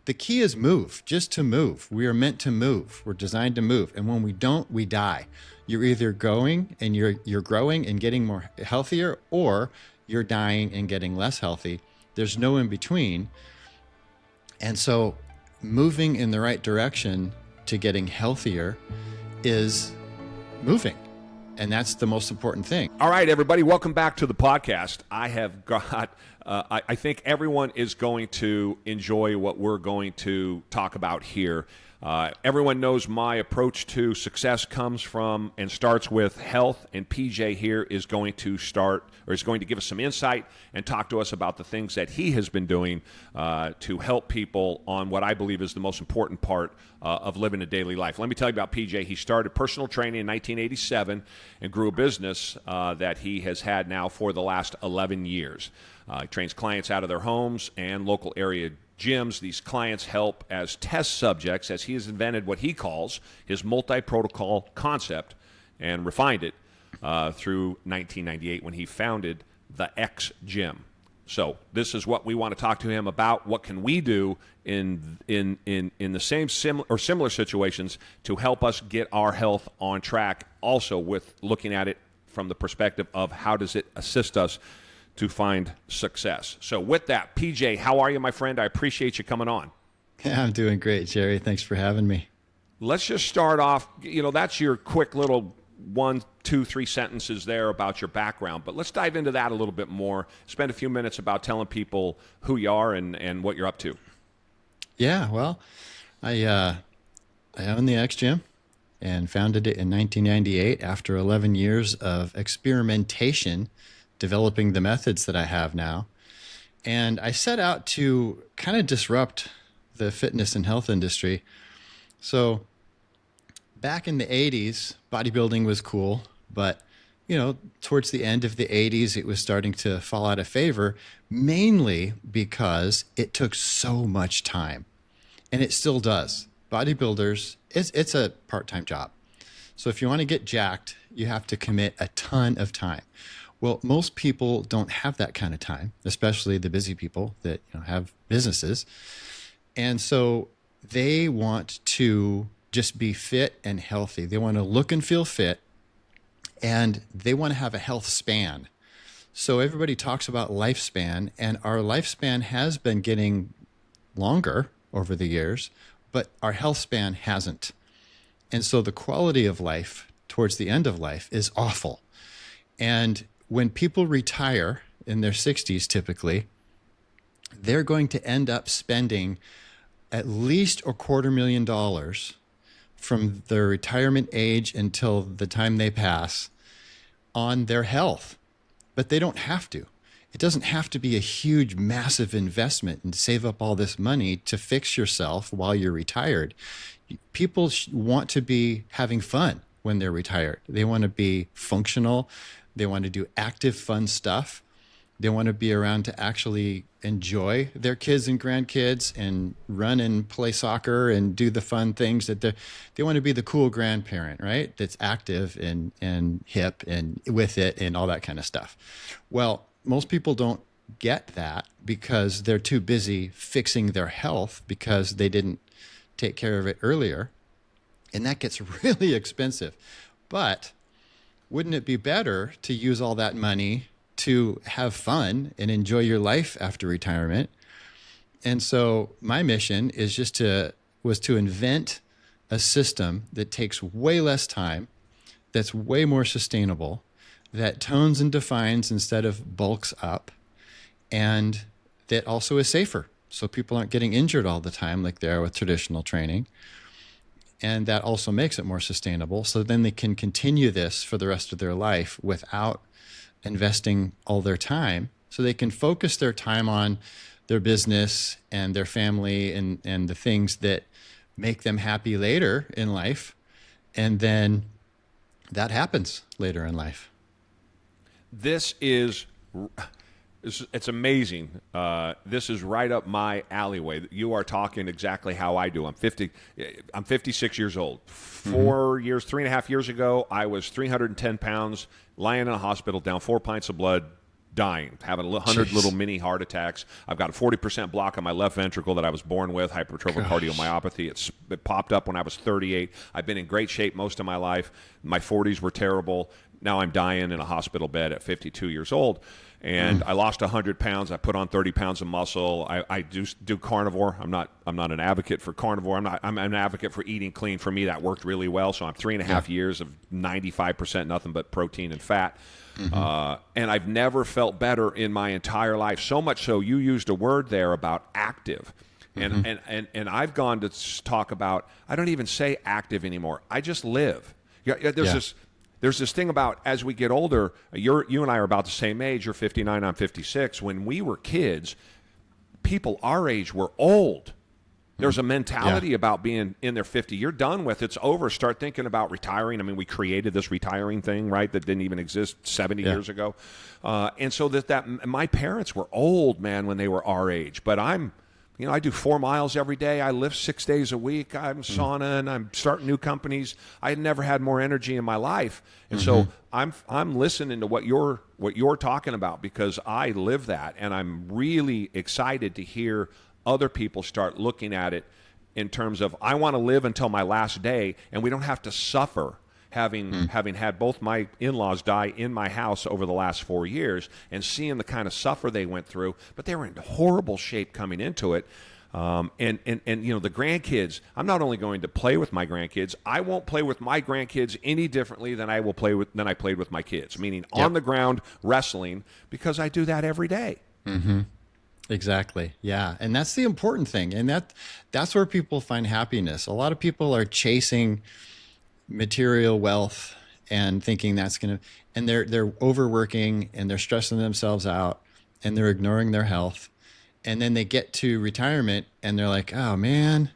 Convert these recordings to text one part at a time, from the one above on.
the key is move, just to move. We are meant to move. We're designed to move. And when we don't, we die. You're either going and you're growing and getting more healthier, or you're dying and getting less healthy. There's no in between. And so moving in the right direction to getting healthier is moving. And that's the most important thing. All right, everybody, welcome back to the podcast. I have got, I think everyone is going to enjoy what we're going to talk about here. Everyone knows my approach to success comes from and starts with health, and PJ here is going to give us some insight and talk to us about the things that he has been doing to help people on what I believe is the most important part of living a daily life. Let me tell you about PJ. He started personal training in 1987 and grew a business that he has had now for the last 11 years. He trains clients out of their homes and local area gyms. These clients help as test subjects, as he has invented what he calls his multi-protocol concept and refined it through 1998 when he founded the Xgym. So this is what we want to talk to him about. What can we do in the similar situations to help us get our health on track, also with looking at it from the perspective of how does it assist us to find success. So with that, PJ, how are you, my friend? I appreciate you coming on. Yeah, I'm doing great, Jerry. Thanks for having me. Let's just start off, that's your quick little 1, 2, 3 sentences there about your background, but let's dive into that a little bit more. Spend a few minutes about telling people who you are and what you're up to. Yeah, well, I own the Xgym and founded it in 1998 after 11 years of experimentation developing the methods that I have now. And I set out to kind of disrupt the fitness and health industry. So back in the 80s, bodybuilding was cool, but towards the end of the 80s, it was starting to fall out of favor, mainly because it took so much time. And it still does. Bodybuilders, it's a part-time job. So if you want to get jacked, you have to commit a ton of time. Well, most people don't have that kind of time, especially the busy people that have businesses. And so they want to just be fit and healthy. They want to look and feel fit, and they want to have a health span. So everybody talks about lifespan, and our lifespan has been getting longer over the years, but our health span hasn't. And so the quality of life towards the end of life is awful. And when people retire in their 60s, typically, they're going to end up spending at least $250,000 from their retirement age until the time they pass on their health. But they don't have to. It doesn't have to be a huge, massive investment and save up all this money to fix yourself while you're retired. People want to be having fun when they're retired. They want to be functional. They want to do active, fun stuff. They want to be around to actually enjoy their kids and grandkids and run and play soccer and do the fun things that they want to be the cool grandparent, right? That's active and hip and with it and all that kind of stuff. Well, most people don't get that because they're too busy fixing their health because they didn't take care of it earlier. And that gets really expensive. But wouldn't it be better to use all that money to have fun and enjoy your life after retirement? And so my mission is was to invent a system that takes way less time, that's way more sustainable, that tones and defines instead of bulks up, and that also is safer. So people aren't getting injured all the time like they are with traditional training. And that also makes it more sustainable. So then they can continue this for the rest of their life without investing all their time. So they can focus their time on their business and their family and the things that make them happy later in life. And then that happens later in life. It's amazing. This is right up my alleyway. You are talking exactly how I do. I'm 56 years old. 3.5 years ago, I was 310 pounds, lying in a hospital, down 4 pints of blood, dying, having 100 little mini heart attacks. I've got a 40% block on my left ventricle that I was born with, hypertrophic cardiomyopathy. It popped up when I was 38. I've been in great shape most of my life. My 40s were terrible. Now I'm dying in a hospital bed at 52 years old. And I lost 100 pounds. I put on 30 pounds of muscle. I do carnivore. I'm not an advocate for carnivore. I'm an advocate for eating clean. For me, that worked really well. So I'm 3.5 years of 95% nothing but protein and fat. And I've never felt better in my entire life. So much so, you used a word there about active. And I've gone to talk about, I don't even say active anymore. I just live. There's this thing about, as we get older, you and I are about the same age. You're 59, I'm 56. When we were kids, people our age were old. There's a mentality about being in their 50. You're done with it's over. Start thinking about retiring. I mean, we created this retiring thing, right, that didn't even exist 70 years ago. And so that my parents were old, man, when they were our age. But I do 4 miles every day. I lift 6 days a week. I'm saunaing. I'm starting new companies. I had never had more energy in my life, and so I'm listening to what you're talking about because I live that, and I'm really excited to hear other people start looking at it in terms of I want to live until my last day, and we don't have to suffer. Having had both my in-laws die in my house over the last 4 years and seeing the kind of suffer they went through, but they were in horrible shape coming into it. And the grandkids, I'm not only going to play with my grandkids, I won't play with my grandkids any differently than I played with my kids, meaning on the ground wrestling, because I do that every day. Exactly. Yeah. And that's the important thing. And that's where people find happiness. A lot of people are chasing material wealth and thinking that's going to, and they're overworking and they're stressing themselves out and they're ignoring their health. And then they get to retirement and they're like, oh man,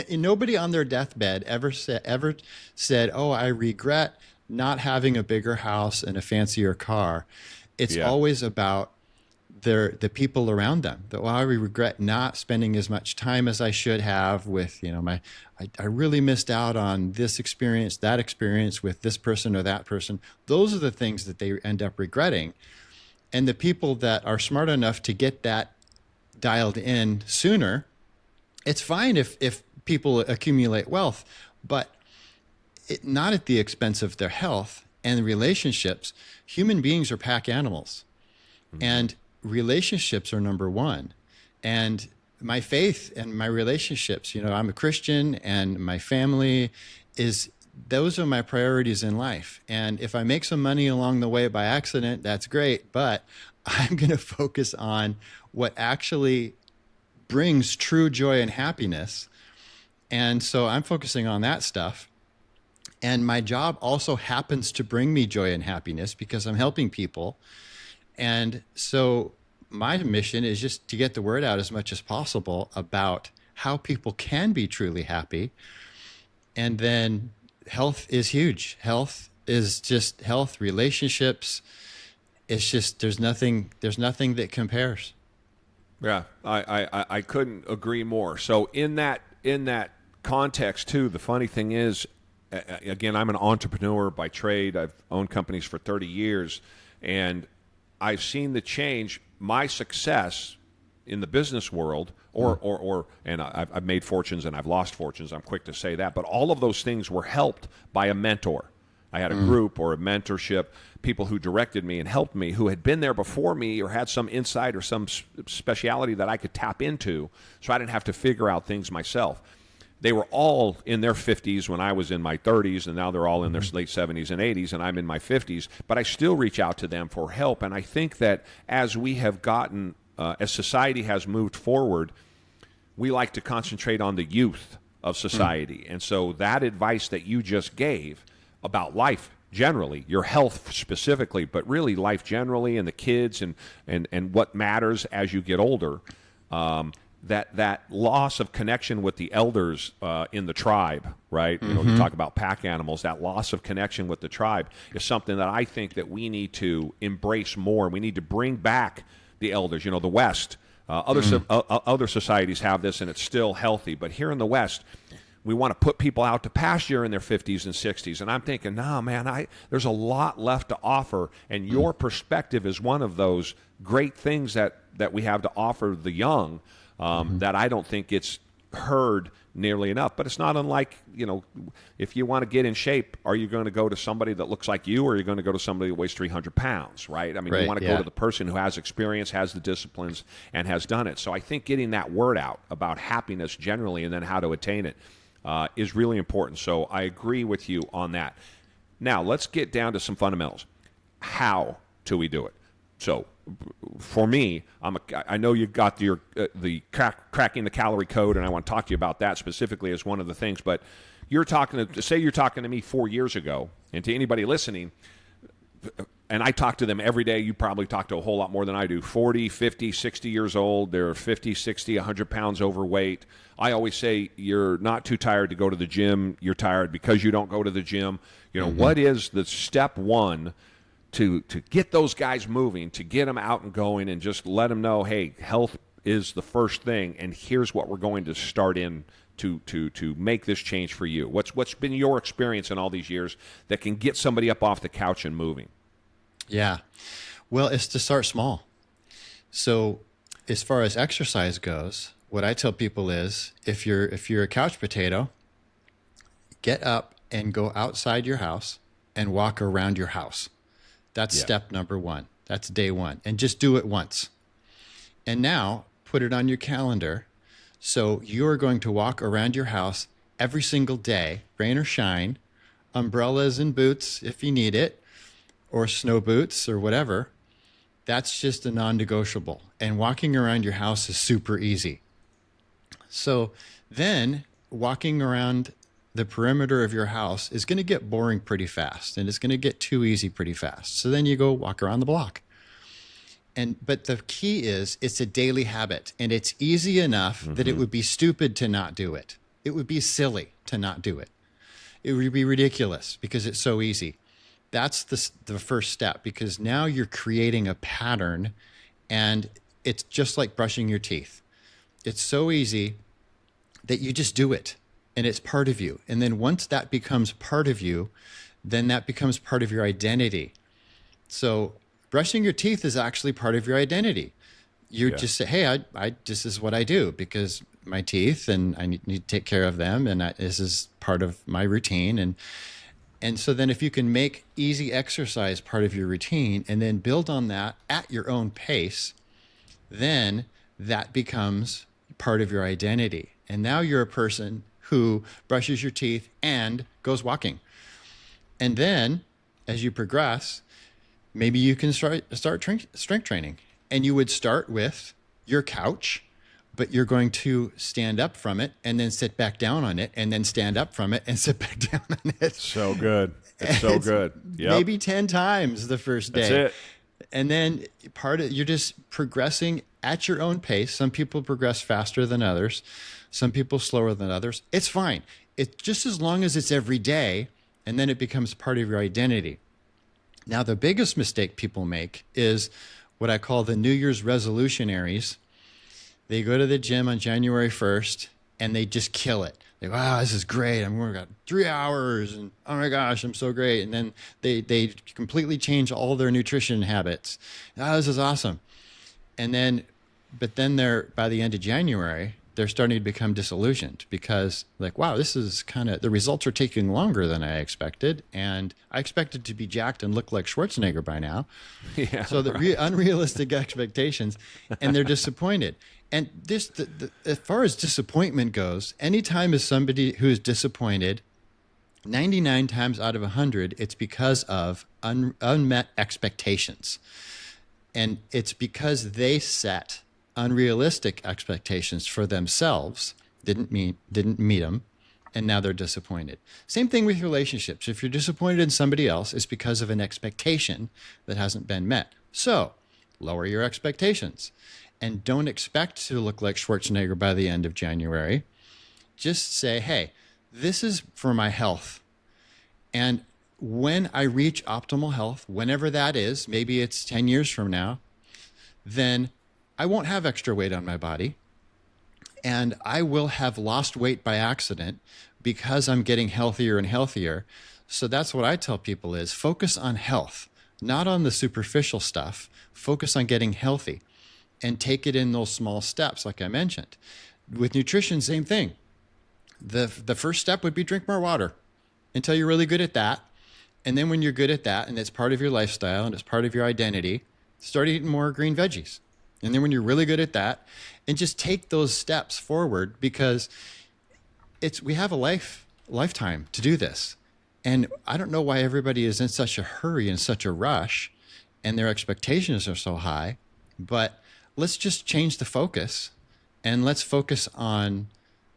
nobody on their deathbed ever said, oh, I regret not having a bigger house and a fancier car. It's always about the people around them. That, well, I regret not spending as much time as I should have with, I really missed out on this experience, that experience with this person or that person. Those are the things that they end up regretting. And the people that are smart enough to get that dialed in sooner, it's fine if people accumulate wealth, but not at the expense of their health and relationships. Human beings are pack animals. And relationships are number one. And my faith and my relationships, I'm a Christian and my family those are my priorities in life. And if I make some money along the way by accident, that's great. But I'm going to focus on what actually brings true joy and happiness. And so I'm focusing on that stuff. And my job also happens to bring me joy and happiness because I'm helping people. And so my mission is just to get the word out as much as possible about how people can be truly happy. And then health is huge. Health is just health, relationships. It's just, there's nothing that compares. Yeah, I couldn't agree more. So in that context too, the funny thing is, again, I'm an entrepreneur by trade. I've owned companies for 30 years, and I've seen the change. My success in the business world, and I've made fortunes and I've lost fortunes. I'm quick to say that, but all of those things were helped by a mentor. I had a group or a mentorship, people who directed me and helped me, who had been there before me or had some insight or some speciality that I could tap into, so I didn't have to figure out things myself. They were all in their 50s when I was in my 30s, and now they're all in their late 70s and 80s, and I'm in my 50s. But I still reach out to them for help. And I think that as we have gotten, as society has moved forward, we like to concentrate on the youth of society. And so that advice that you just gave about life generally, your health specifically, but really life generally and the kids and what matters as you get older, that loss of connection with the elders in the tribe, right? You talk about pack animals. That loss of connection with the tribe is something that I think that we need to embrace more. We need to bring back the elders. The West, other societies have this, and it's still healthy. But here in the West, we want to put people out to pasture in their 50s and 60s. And I'm thinking, no, man, there's a lot left to offer. And your perspective is one of those great things that we have to offer the young that I don't think it's heard nearly enough. But it's not unlike, if you want to get in shape, are you going to go to somebody that looks like you, or are you going to go to somebody that weighs 300 pounds, right? I mean, you want to go to the person who has experience, has the disciplines, and has done it. So I think getting that word out about happiness generally and then how to attain it is really important. So I agree with you on that. Now, let's get down to some fundamentals. How do we do it? So for me, I know you've got the cracking the calorie code, and I want to talk to you about that specifically as one of the things. But you're talking to me 4 years ago, and to anybody listening, and I talk to them every day. You probably talk to a whole lot more than I do. 40, 50, 60 years old. They're 50, 60, 100 pounds overweight. I always say you're not too tired to go to the gym. You're tired because you don't go to the gym. What is the step one to get those guys moving, to get them out and going, and just let them know, hey, health is the first thing, and here's what we're going to start in to make this change for you? What's been your experience in all these years that can get somebody up off the couch and moving? Yeah. Well, it's to start small. So as far as exercise goes, what I tell people is if you're a couch potato, get up and go outside your house and walk around your house. That's step number one. That's day one. And just do it once. And now put it on your calendar. So you're going to walk around your house every single day, rain or shine, umbrellas and boots if you need it, or snow boots or whatever. That's just a non-negotiable. And walking around your house is super easy. So then walking around the perimeter of your house is going to get boring pretty fast, and it's going to get too easy pretty fast. So then you go walk around the block. But the key is it's a daily habit, and it's easy enough that it would be stupid to not do it. It would be silly to not do it. It would be ridiculous because it's so easy. That's the first step, because now you're creating a pattern, and it's just like brushing your teeth. It's so easy that you just do it. And it's part of you. And then once that becomes part of you, then that becomes part of your identity. So brushing your teeth is actually part of your identity. You just say, hey, I this is what I do because my teeth, and I need to take care of them, and this is part of my routine. And so then if you can make easy exercise part of your routine and then build on that at your own pace, then that becomes part of your identity. And now you're a person who brushes your teeth and goes walking. And then as you progress, maybe you can start strength training. And you would start with your couch, but you're going to stand up from it and then sit back down on it and then stand up from it and sit back down on it. So good. It's so good. Yep. Maybe 10 times the first day. That's it. And then you're just progressing at your own pace. Some people progress faster than others. Some people slower than others. It's fine. It's just as long as it's every day, and then it becomes part of your identity. Now, the biggest mistake people make is what I call the New Year's resolutionaries. They go to the gym on January 1st, and they just kill it. They go, wow, this is great. I'm going to go 3 hours, and oh my gosh, I'm so great. And then they completely change all their nutrition habits. Oh, this is awesome. But then by the end of January, they're starting to become disillusioned because like, wow, this is the results are taking longer than I expected. And I expected to be jacked and look like Schwarzenegger by now. Yeah, so the unrealistic expectations, and they're disappointed. And as far as disappointment goes, anytime is somebody who is disappointed, 99 times out of 100, it's because of unmet expectations. And it's because they set unrealistic expectations for themselves, didn't meet them, and now they're disappointed. Same thing with relationships. If you're disappointed in somebody else, it's because of an expectation that hasn't been met. So lower your expectations and don't expect to look like Schwarzenegger by the end of January. Just say, hey, this is for my health. And when I reach optimal health, whenever that is, maybe it's 10 years from now, then I won't have extra weight on my body, and I will have lost weight by accident, because I'm getting healthier and healthier. So that's what I tell people is focus on health, not on the superficial stuff. Focus on getting healthy and take it in those small steps, like I mentioned. With nutrition, same thing. The first step would be drink more water until you're really good at that. And then when you're good at that and it's part of your lifestyle and it's part of your identity, start eating more green veggies. And then when you're really good at that, and just take those steps forward, because we have a lifetime to do this. And I don't know why everybody is in such a hurry and such a rush and their expectations are so high, but let's just change the focus and let's focus on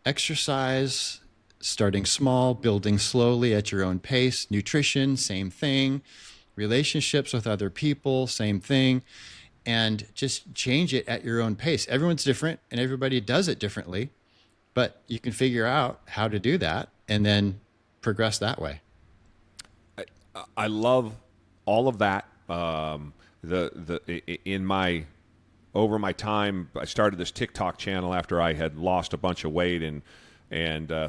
exercise, starting small, building slowly at your own pace. Nutrition, same thing. Relationships with other people, same thing. And just change it at your own pace. Everyone's different and everybody does it differently, but you can figure out how to do that and then progress that way. I love all of that. Over my time, I started this TikTok channel after I had lost a bunch of weight and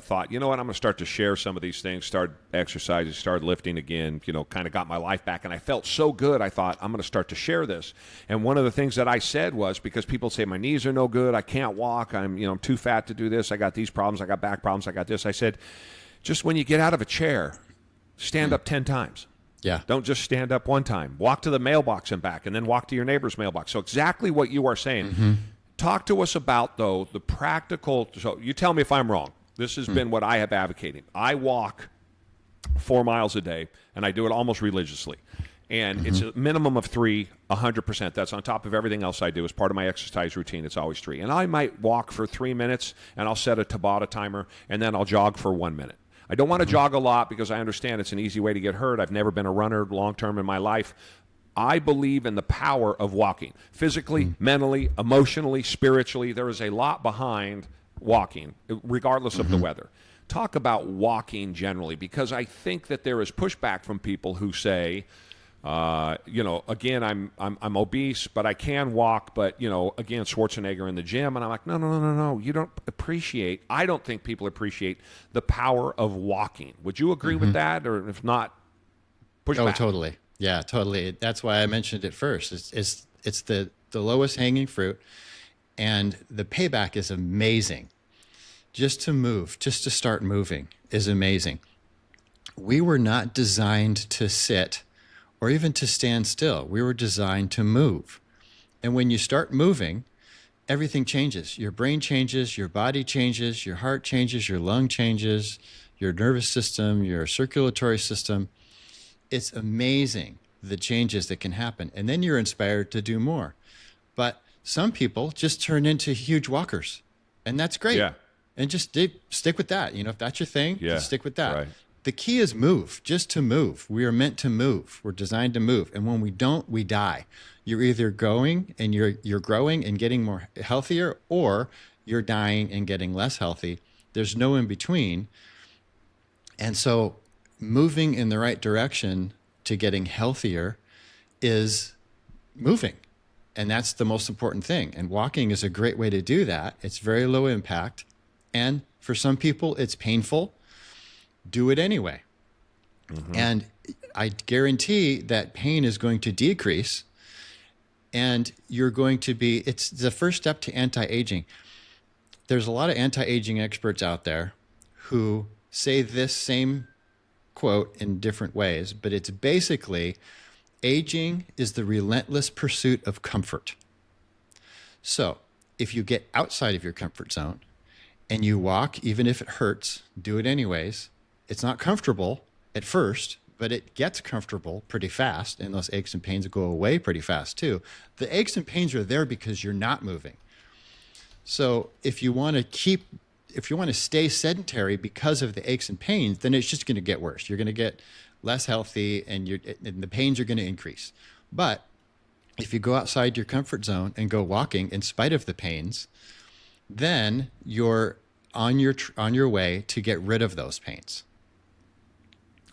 thought, you know what, I'm going to start to share some of these things, start exercising, start lifting again, kind of got my life back. And I felt so good, I thought, I'm going to start to share this. And one of the things that I said was, because people say my knees are no good, I can't walk, I'm too fat to do this, I got these problems, I got back problems, I got this. I said, just when you get out of a chair, stand up 10 times. Yeah. Don't just stand up one time. Walk to the mailbox and back, and then walk to your neighbor's mailbox. So exactly what you are saying. Mm-hmm. Talk to us about, though, the practical. So you tell me if I'm wrong. This has been what I have advocated. I walk 4 miles a day, and I do it almost religiously. And it's a minimum of 3, 100%. That's on top of everything else I do. As part of my exercise routine, it's always 3. And I might walk for 3 minutes, and I'll set a Tabata timer, and then I'll jog for 1 minute. I don't want to jog a lot because I understand it's an easy way to get hurt. I've never been a runner long-term in my life. I believe in the power of walking. Physically, mentally, emotionally, spiritually, there is a lot behind walking, regardless of the weather. Talk about walking generally, because I think that there is pushback from people who say, again, I'm obese, but I can walk. But again, Schwarzenegger in the gym, and I'm like, no. You don't appreciate. I don't think people appreciate the power of walking. Would you agree with that, or if not, push back? Oh, totally. Yeah, totally. That's why I mentioned it first. It's the lowest hanging fruit, and the payback is amazing. Just to start moving is amazing. We were not designed to sit or even to stand still. We were designed to move. And when you start moving, everything changes. Your brain changes, your body changes, your heart changes, your lung changes, your nervous system, your circulatory system. It's amazing the changes that can happen. And then you're inspired to do more. But some people just turn into huge walkers. And that's great. Yeah. And just stick with that. If that's your thing, just stick with that. Right. The key is move, just to move. We are meant to move. We're designed to move. And when we don't, we die. You're either going and you're growing and getting more healthier, or you're dying and getting less healthy. There's no in between. And so moving in the right direction to getting healthier is moving. And that's the most important thing. And walking is a great way to do that. It's very low impact. And for some people, it's painful. Do it anyway. And I guarantee that pain is going to decrease, and you're going to it's the first step to anti-aging. There's a lot of anti-aging experts out there who say this same quote in different ways, but it's basically, aging is the relentless pursuit of comfort. So if you get outside of your comfort zone and you walk, even if it hurts, do it anyways. It's not comfortable at first, but it gets comfortable pretty fast, and those aches and pains go away pretty fast too. The aches and pains are there because you're not moving. So if you want to stay sedentary because of the aches and pains, then it's just going to get worse. You're going to get less healthy, and the pains are going to increase. But if you go outside your comfort zone and go walking in spite of the pains, then you're on your way to get rid of those pains.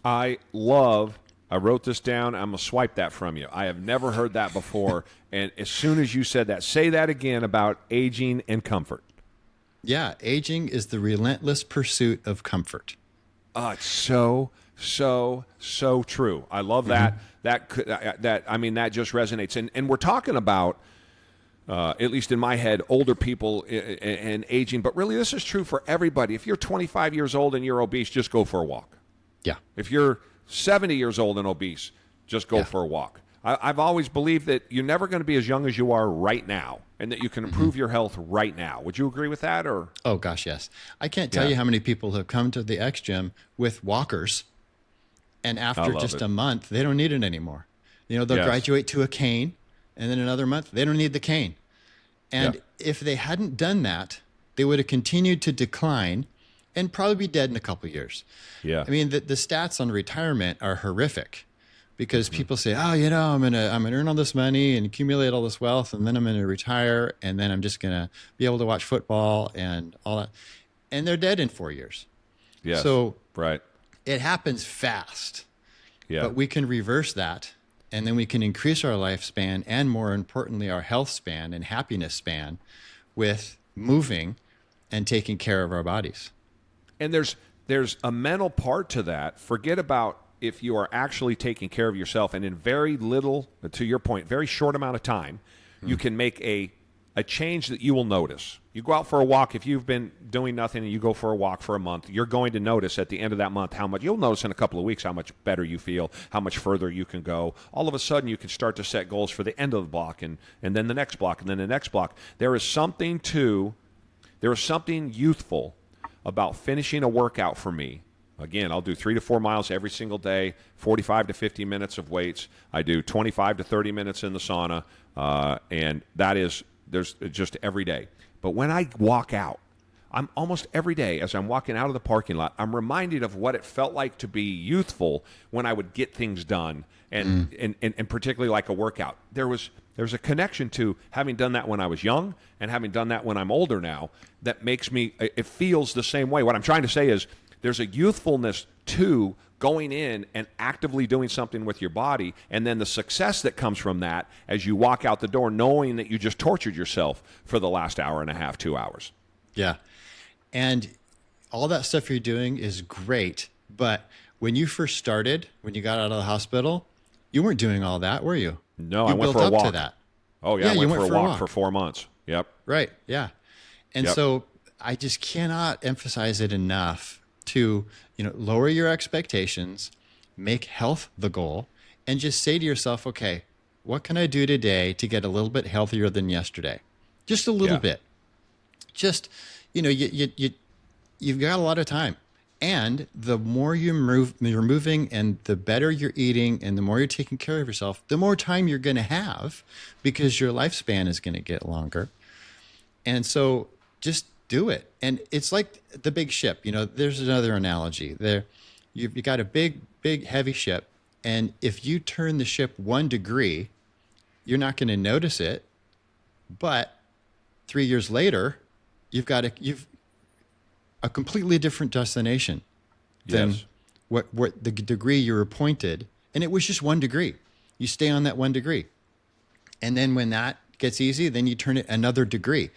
I wrote this down. I'm going to swipe that from you. I have never heard that before. And as soon as you said that, say that again about aging and comfort. Yeah, aging is the relentless pursuit of comfort. It's so true. I love that. That just resonates. And we're talking about, at least in my head, older people and aging. But really, this is true for everybody. If you're 25 years old and you're obese, just go for a walk. Yeah. If you're 70 years old and obese, just go for a walk. I've always believed that you're never going to be as young as you are right now, and that you can improve your health right now. Would you agree with that? Or Oh gosh, yes. I can't tell you how many people have come to the Xgym with walkers, and after just a month, they don't need it anymore. They'll graduate to a cane, and then another month, they don't need the cane. And if they hadn't done that, they would have continued to decline and probably be dead in a couple of years. Yeah. I mean, the stats on retirement are horrific. Because people say, I'm gonna earn all this money and accumulate all this wealth, and then I'm gonna retire, and then I'm just gonna be able to watch football and all that, and they're dead in 4 years. Yes. So right. It happens fast. Yeah. But we can reverse that, and then we can increase our lifespan and, more importantly, our health span and happiness span with moving and taking care of our bodies. And there's a mental part to that. Forget about if you are actually taking care of yourself, and in very little, to your point, very short amount of time, you can make a change that you will notice. You go out for a walk. If you've been doing nothing and you go for a walk for a month, you're going to notice at the end of that month how much, you'll notice in a couple of weeks how much better you feel, how much further you can go. All of a sudden, you can start to set goals for the end of the block, and then the next block, and then the next block. There is something youthful about finishing a workout for me. Again, I'll do 3 to 4 miles every single day, 45 to 50 minutes of weights. I do 25 to 30 minutes in the sauna, and there's just every day. But when I walk out, I'm almost every day as I'm walking out of the parking lot, I'm reminded of what it felt like to be youthful when I would get things done, and particularly like a workout. There's a connection to having done that when I was young and having done that when I'm older now that makes me, it feels the same way. What I'm trying to say is, there's a youthfulness to going in and actively doing something with your body, and then the success that comes from that as you walk out the door knowing that you just tortured yourself for the last hour and a half, 2 hours. Yeah. And all that stuff you're doing is great, but when you first started, when you got out of the hospital, you weren't doing all that, were you? No, you I went for a walk. built up to that. Oh, yeah, I went for a walk for 4 months. Yep. Right, yeah. And so I just cannot emphasize it enough to lower your expectations, make health the goal, and just say to yourself, okay, what can I do today to get a little bit healthier than yesterday? Just a little bit. Just, you've got a lot of time. And the more you're moving and the better you're eating and the more you're taking care of yourself, the more time you're going to have because your lifespan is going to get longer. And so just do it. And it's like the big ship. There's another analogy. You've got a big, heavy ship. And if you turn the ship 1 degree, you're not going to notice it. But 3 years later, you've a completely different destination than what the degree you were pointed. And it was just 1 degree. You stay on that 1 degree. And then when that gets easy, then you turn it another degree.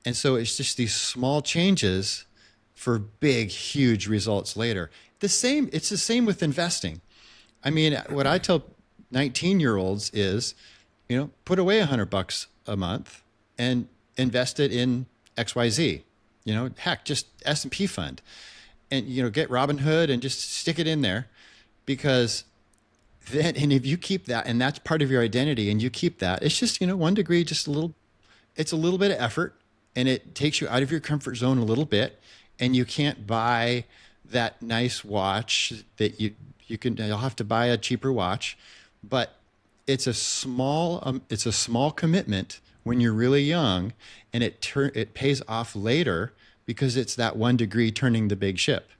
And so it's just these small changes for big, huge results later. It's the same with investing. I mean, what I tell 19-year-olds is, put away $100 a month and invest it in XYZ. Heck, just S&P fund, and get Robinhood and just stick it in there, because then, and if you keep that, and that's part of your identity, and you keep that, it's just 1 degree, just a little. It's a little bit of effort. And it takes you out of your comfort zone a little bit, and you can't buy that nice watch that you'll have to buy a cheaper watch, but it's a small commitment when you're really young, and it pays off later because it's that 1 degree turning the big ship.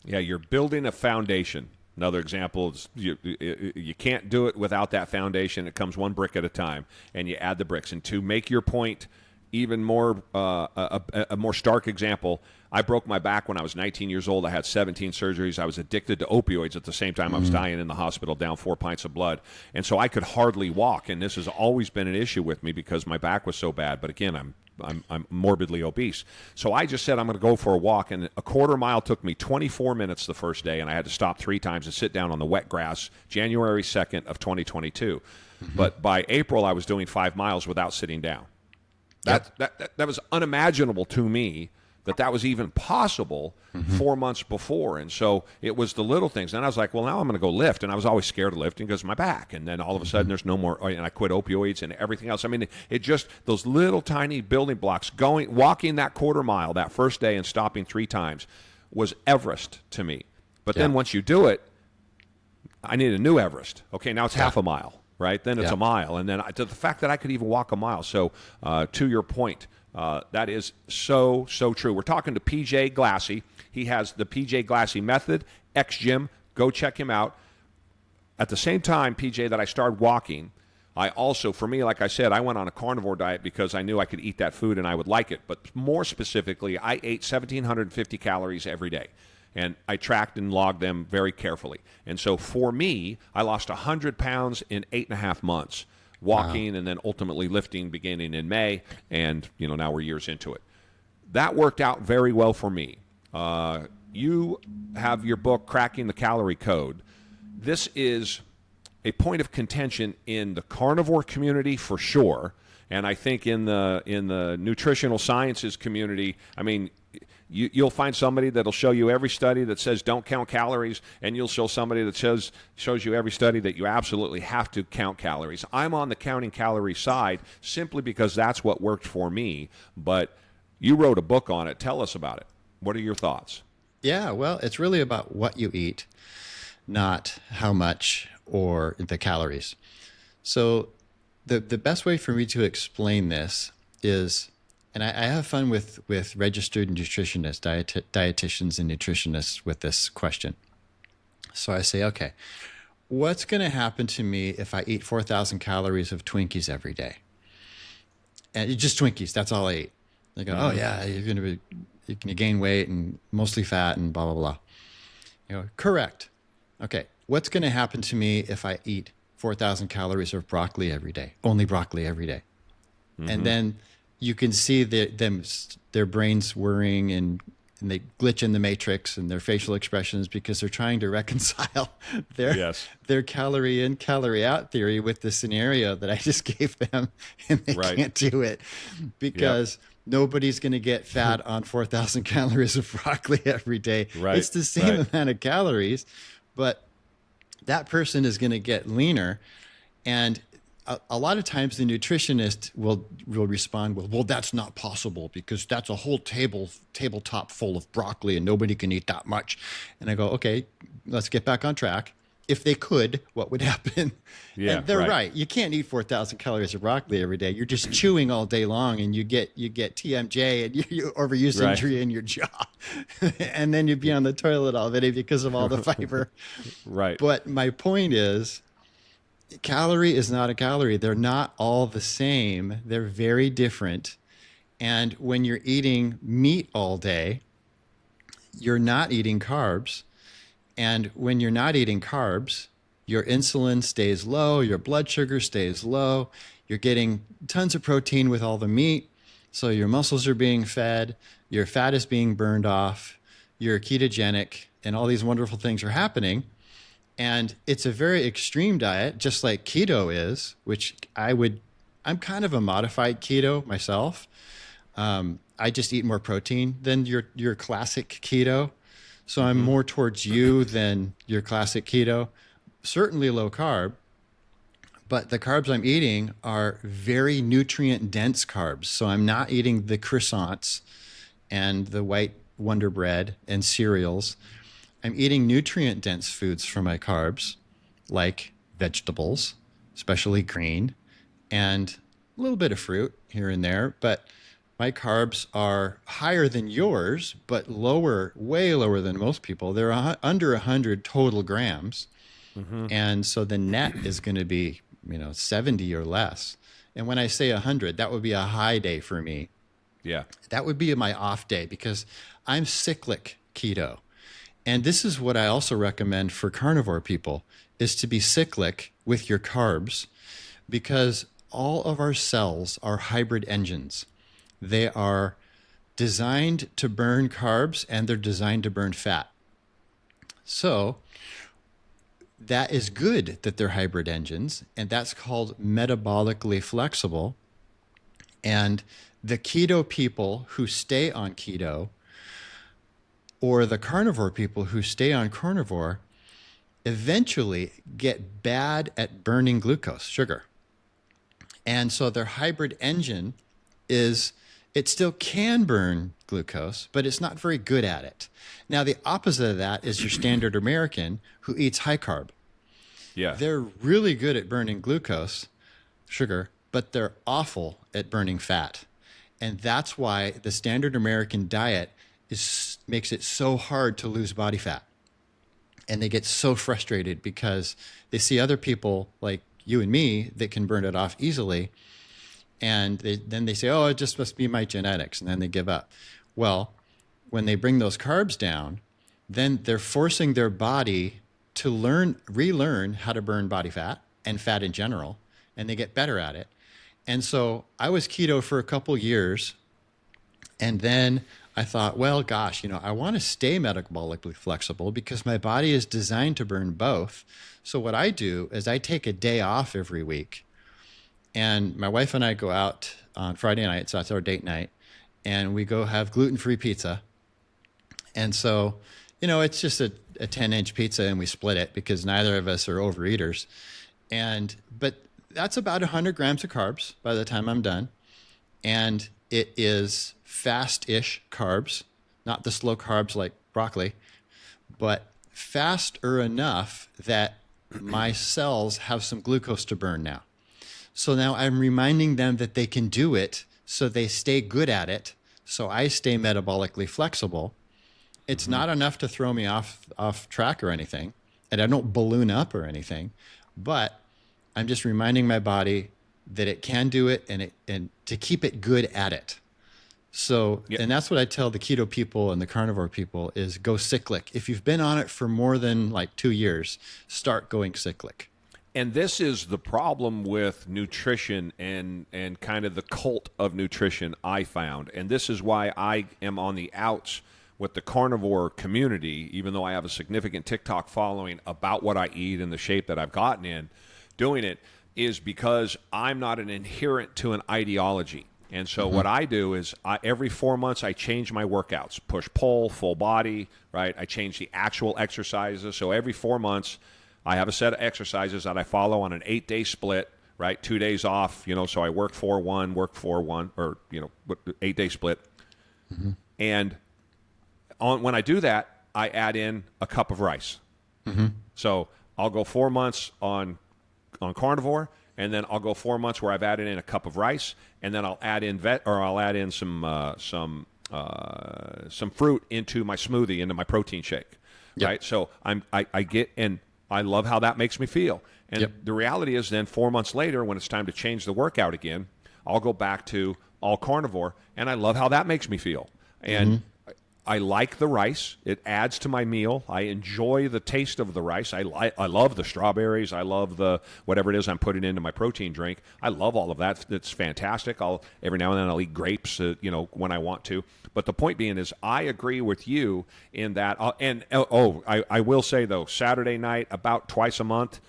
Yeah, you're building a foundation. Another example is you can't do it without that foundation. It comes 1 brick at a time, and you add the bricks. And to make your point even more, a more stark example, I broke my back when I was 19 years old. I had 17 surgeries. I was addicted to opioids at the same time. I was dying in the hospital, down 4 pints of blood. And so I could hardly walk. And this has always been an issue with me because my back was so bad. But again, I'm I'm morbidly obese. So I just said I'm going to go for a walk, and a quarter mile took me 24 minutes the first day, and I had to stop 3 times and sit down on the wet grass, January 2nd of 2022. But by April, I was doing 5 miles without sitting down. That was unimaginable to me that was even possible 4 months before. And so it was the little things. And I was like, well, now I'm going to go lift. And I was always scared of lifting because of my back. And then all of a sudden there's no more, and I quit opioids and everything else. I mean, it just, those little tiny building blocks, walking that quarter mile that first day and stopping 3 times was Everest to me. But then once you do it, I need a new Everest. Okay, now it's half a mile, right? Then it's a mile. And then to the fact that I could even walk a mile. So to your point, that is so true. We're talking to PJ Glassey. He has the PJ Glassey method, Xgym. Go check him out. At the same time, PJ, that I started walking, I also, for me, like I said, I went on a carnivore diet because I knew I could eat that food and I would like it. But more specifically, I ate 1,750 calories every day. And I tracked and logged them very carefully. And so for me, I lost 100 pounds in 8.5 months. Walking and then ultimately lifting beginning in May, and now we're years into it. That worked out very well for me. You have your book, Cracking the Calorie Code. This is a point of contention in the carnivore community for sure, and I think in the nutritional sciences community, I mean, you'll find somebody that'll show you every study that says don't count calories, and you'll show somebody that shows you every study that you absolutely have to count calories. I'm on the counting calorie side simply because that's what worked for me, but you wrote a book on it. Tell us about it. What are your thoughts? Yeah, well, it's really about what you eat, not how much or the calories. So the best way for me to explain this is, and I have fun with registered nutritionists, dietitians and nutritionists with this question. So I say, okay, what's going to happen to me if I eat 4,000 calories of Twinkies every day? And just Twinkies, that's all I eat. They go, oh yeah, you're going to gain weight and mostly fat and blah, blah, blah. Correct. Okay, what's going to happen to me if I eat 4,000 calories of broccoli every day, only broccoli every day? And then you can see their brains whirring and they glitch in the matrix and their facial expressions because they're trying to reconcile their calorie in, calorie out theory with the scenario that I just gave them, and they can't do it because nobody's going to get fat on 4,000 calories of broccoli every day. Right. It's the same amount of calories, but that person is going to get leaner. And a lot of times the nutritionist will respond with, well, that's not possible because that's a whole tabletop full of broccoli and nobody can eat that much. And I go, okay, let's get back on track. If they could, what would happen? Yeah, and they're right. You can't eat 4,000 calories of broccoli every day. You're just chewing all day long, and you get TMJ and you overuse injury in your jaw, and then you'd be on the toilet all day because of all the fiber. Right. But my point is, calorie is not a calorie. They're not all the same. They're very different. And when you're eating meat all day, you're not eating carbs. And when you're not eating carbs, your insulin stays low, your blood sugar stays low, you're getting tons of protein with all the meat, so your muscles are being fed, your fat is being burned off, you're ketogenic, and all these wonderful things are happening. And it's a very extreme diet, just like keto is, which I'm kind of a modified keto myself. I just eat more protein than your classic keto. So I'm more towards you than your classic keto. Certainly low carb, but the carbs I'm eating are very nutrient dense carbs. So I'm not eating the croissants and the white Wonder Bread and cereals. I'm eating nutrient dense foods for my carbs, like vegetables, especially green, and a little bit of fruit here and there. But my carbs are higher than yours, but lower, way lower than most people. They're under 100 total grams. And so the net is going to be, 70 or less. And when I say 100, that would be a high day for me. Yeah. That would be my off day because I'm cyclic keto. And this is what I also recommend for carnivore people, is to be cyclic with your carbs, because all of our cells are hybrid engines. They are designed to burn carbs and they're designed to burn fat. So that is good that they're hybrid engines, and that's called metabolically flexible. And the keto people who stay on keto, or the carnivore people who stay on carnivore, eventually get bad at burning glucose, sugar. And so their hybrid engine it still can burn glucose, but it's not very good at it. Now, the opposite of that is your standard American who eats high carb. Yeah. They're really good at burning glucose, sugar, but they're awful at burning fat. And that's why the standard American diet makes it so hard to lose body fat. And they get so frustrated because they see other people like you and me that can burn it off easily. And then they say, oh, it just must be my genetics. And then they give up. Well, when they bring those carbs down, then they're forcing their body to relearn how to burn body fat and fat in general. And they get better at it. And so I was keto for a couple years. And then I thought, well, gosh, I want to stay metabolically flexible because my body is designed to burn both. So what I do is I take a day off every week. And my wife and I go out on Friday night, so that's our date night, and we go have gluten-free pizza. And so, it's just a 10-inch pizza, and we split it because neither of us are overeaters. But that's about 100 grams of carbs by the time I'm done. And it is fast-ish carbs, not the slow carbs like broccoli, but faster enough that my cells have some glucose to burn now. So now I'm reminding them that they can do it, so they stay good at it, so I stay metabolically flexible. It's not enough to throw me off track or anything, and I don't balloon up or anything, but I'm just reminding my body that it can do it and to keep it good at it. So, Yep. And that's what I tell the keto people and the carnivore people is go cyclic. If you've been on it for more than like 2 years, start going cyclic. And this is the problem with nutrition and kind of the cult of nutrition I found. And this is why I am on the outs with the carnivore community, even though I have a significant TikTok following about what I eat and the shape that I've gotten in doing it, is because I'm not an adherent to an ideology. And so what I do is every 4 months I change my workouts, push-pull, full body, right? I change the actual exercises. So every 4 months I have a set of exercises that I follow on an 8-day split, right? 2 days off, so I work 4-1, or, 8-day split. And when I do that, I add in a cup of rice. So I'll go 4 months on carnivore, and then I'll go 4 months where I've added in a cup of rice, and then I'll add in some fruit into my smoothie, into my protein shake, right? So I get, and I love how that makes me feel. And the reality is then 4 months later, when it's time to change the workout again, I'll go back to all carnivore, and I love how that makes me feel. And I like the rice. It adds to my meal. I enjoy the taste of the rice. I love the strawberries. I love the whatever it is I'm putting into my protein drink. I love all of that. It's fantastic. Every now and then I'll eat grapes, when I want to. But the point being is I agree with you in that. I will say, though, Saturday night, about twice a month,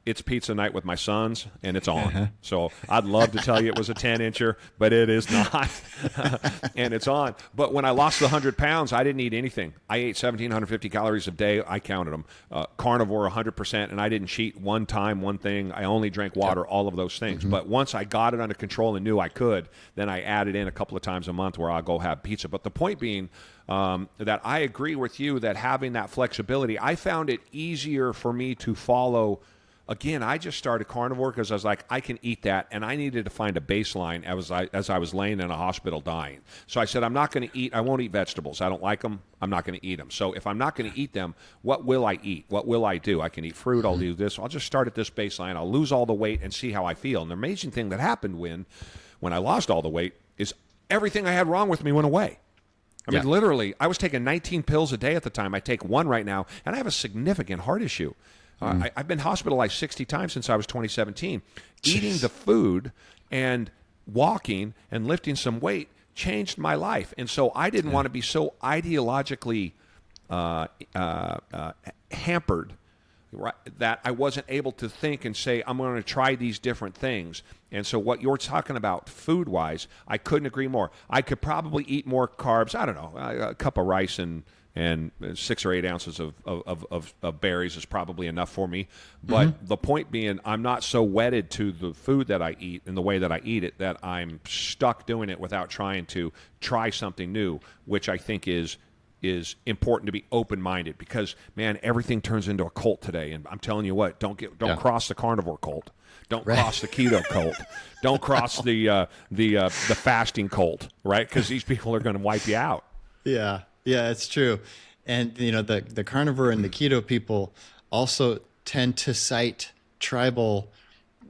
it's pizza night with my sons, and it's on. So I'd love to tell you it was a 10-incher, but it is not. And it's on. But when I lost the 100 pounds, I didn't eat anything. I ate 1,750 calories a day. I counted them. Carnivore 100%, and I didn't cheat one time, one thing. I only drank water, all of those things. But once I got it under control and knew I could, then I added in a couple of times a month where I'll go have pizza. But the point being that I agree with you that having that flexibility, I found it easier for me to follow. Again, I just started carnivore because I was like, I can eat that, and I needed to find a baseline as I was laying in a hospital dying. So I said, I won't eat vegetables. I don't like them. I'm not going to eat them. So if I'm not going to eat them, what will I eat? What will I do? I can eat fruit. I'll do this. I'll just start at this baseline. I'll lose all the weight and see how I feel. And the amazing thing that happened when I lost all the weight is everything I had wrong with me went away. I mean, literally, I was taking 19 pills a day at the time. I take one right now, and I have a significant heart issue. I've been hospitalized 60 times since I was 2017. Eating the food and walking and lifting some weight changed my life. And so I didn't want to be so ideologically hampered, right, that I wasn't able to think and say, I'm going to try these different things. And so what you're talking about food-wise, I couldn't agree more. I could probably eat more carbs. I don't know, a cup of rice and 6 or 8 ounces of berries is probably enough for me. But the point being, I'm not so wedded to the food that I eat and the way that I eat it that I'm stuck doing it without trying to try something new, which I think is important to be open-minded, because, man, everything turns into a cult today. And I'm telling you what, don't cross the carnivore cult. Don't cross the keto cult. Don't cross the fasting cult, right? Because these people are going to wipe you out. Yeah, it's true. And, the carnivore and the keto people also tend to cite tribal,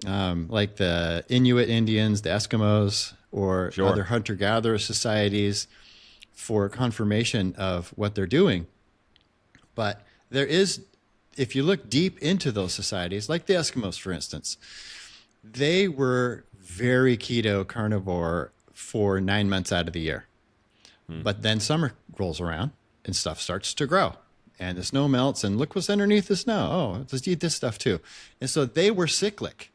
like the Inuit Indians, the Eskimos, or other hunter-gatherer societies for confirmation of what they're doing. But there is, if you look deep into those societies, like the Eskimos, for instance, they were very keto carnivore for 9 months out of the year. But then summer rolls around and stuff starts to grow and the snow melts and look what's underneath the snow. Oh, let's eat this stuff too. And so they were cyclic.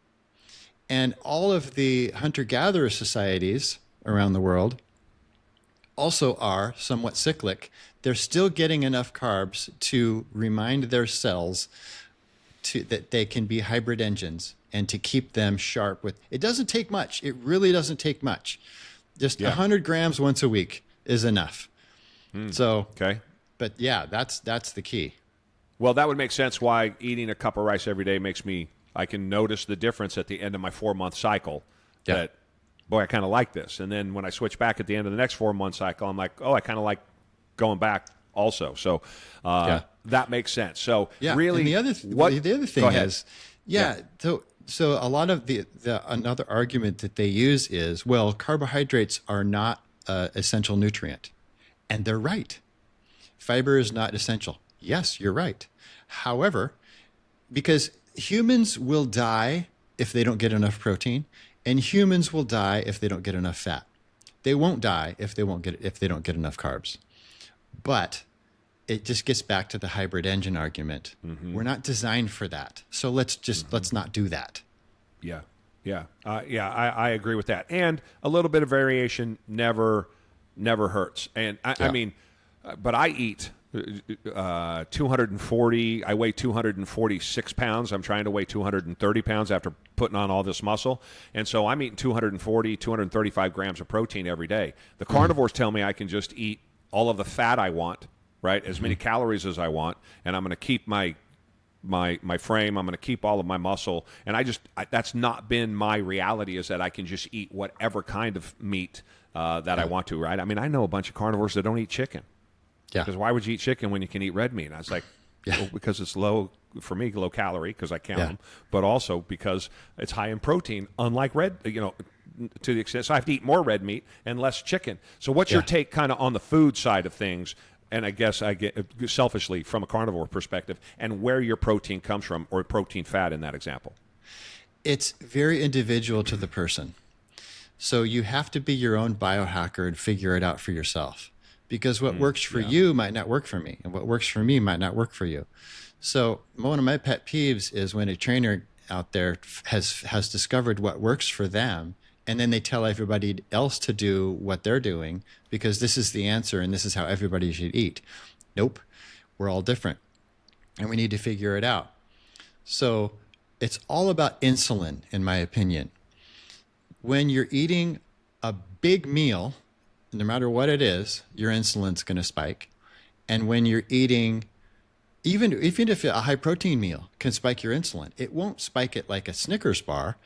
And all of the hunter-gatherer societies around the world also are somewhat cyclic. They're still getting enough carbs to remind their cells that they can be hybrid engines and to keep them sharp. It doesn't take much. It really doesn't take much. Just 100 grams once a week is enough. So, but yeah, that's the key. Well, that would make sense why eating a cup of rice every day I can notice the difference at the end of my 4-month cycle that, boy, I kind of like this. And then when I switch back at the end of the next 4-month cycle, I'm like, oh, I kind of like going back also. So that makes sense. So really, and the other thing is, so a lot of the another argument that they use is, well, carbohydrates are not an essential nutrient. And they're right. Fiber is not essential. Yes, you're right. However, because humans will die if they don't get enough protein, and humans will die if they don't get enough fat. They won't die if they don't get enough carbs. But it just gets back to the hybrid engine argument. We're not designed for that. So let's not do that. I agree with that. And a little bit of variation never hurts. And I mean, but I eat 240. I weigh 246 pounds. I'm trying to weigh 230 pounds after putting on all this muscle. And so I'm eating 240, 235 grams of protein every day. The carnivores tell me I can just eat all of the fat I want, right? As many calories as I want. And I'm going to keep my frame. I'm going to keep all of my muscle. And that's not been my reality, is that I can just eat whatever kind of meat that I want to, right? I mean, I know a bunch of carnivores that don't eat chicken. Yeah. Because why would you eat chicken when you can eat red meat? And I was like, well, because it's low calorie, because I count them, but also because it's high in protein, unlike red, to the extent. So I have to eat more red meat and less chicken. So what's your take kind of on the food side of things? And I guess I get selfishly from a carnivore perspective, and where your protein comes from, or protein fat in that example. It's very individual to the person. So you have to be your own biohacker and figure it out for yourself, because what works for you might not work for me, and what works for me might not work for you. So one of my pet peeves is when a trainer out there has discovered what works for them, and then they tell everybody else to do what they're doing because this is the answer and this is how everybody should eat. Nope. We're all different, and we need to figure it out. So it's all about insulin, in my opinion. When you're eating a big meal, no matter what it is, your insulin's going to spike. And when you're eating, even if a high protein meal can spike your insulin, it won't spike it like a Snickers bar.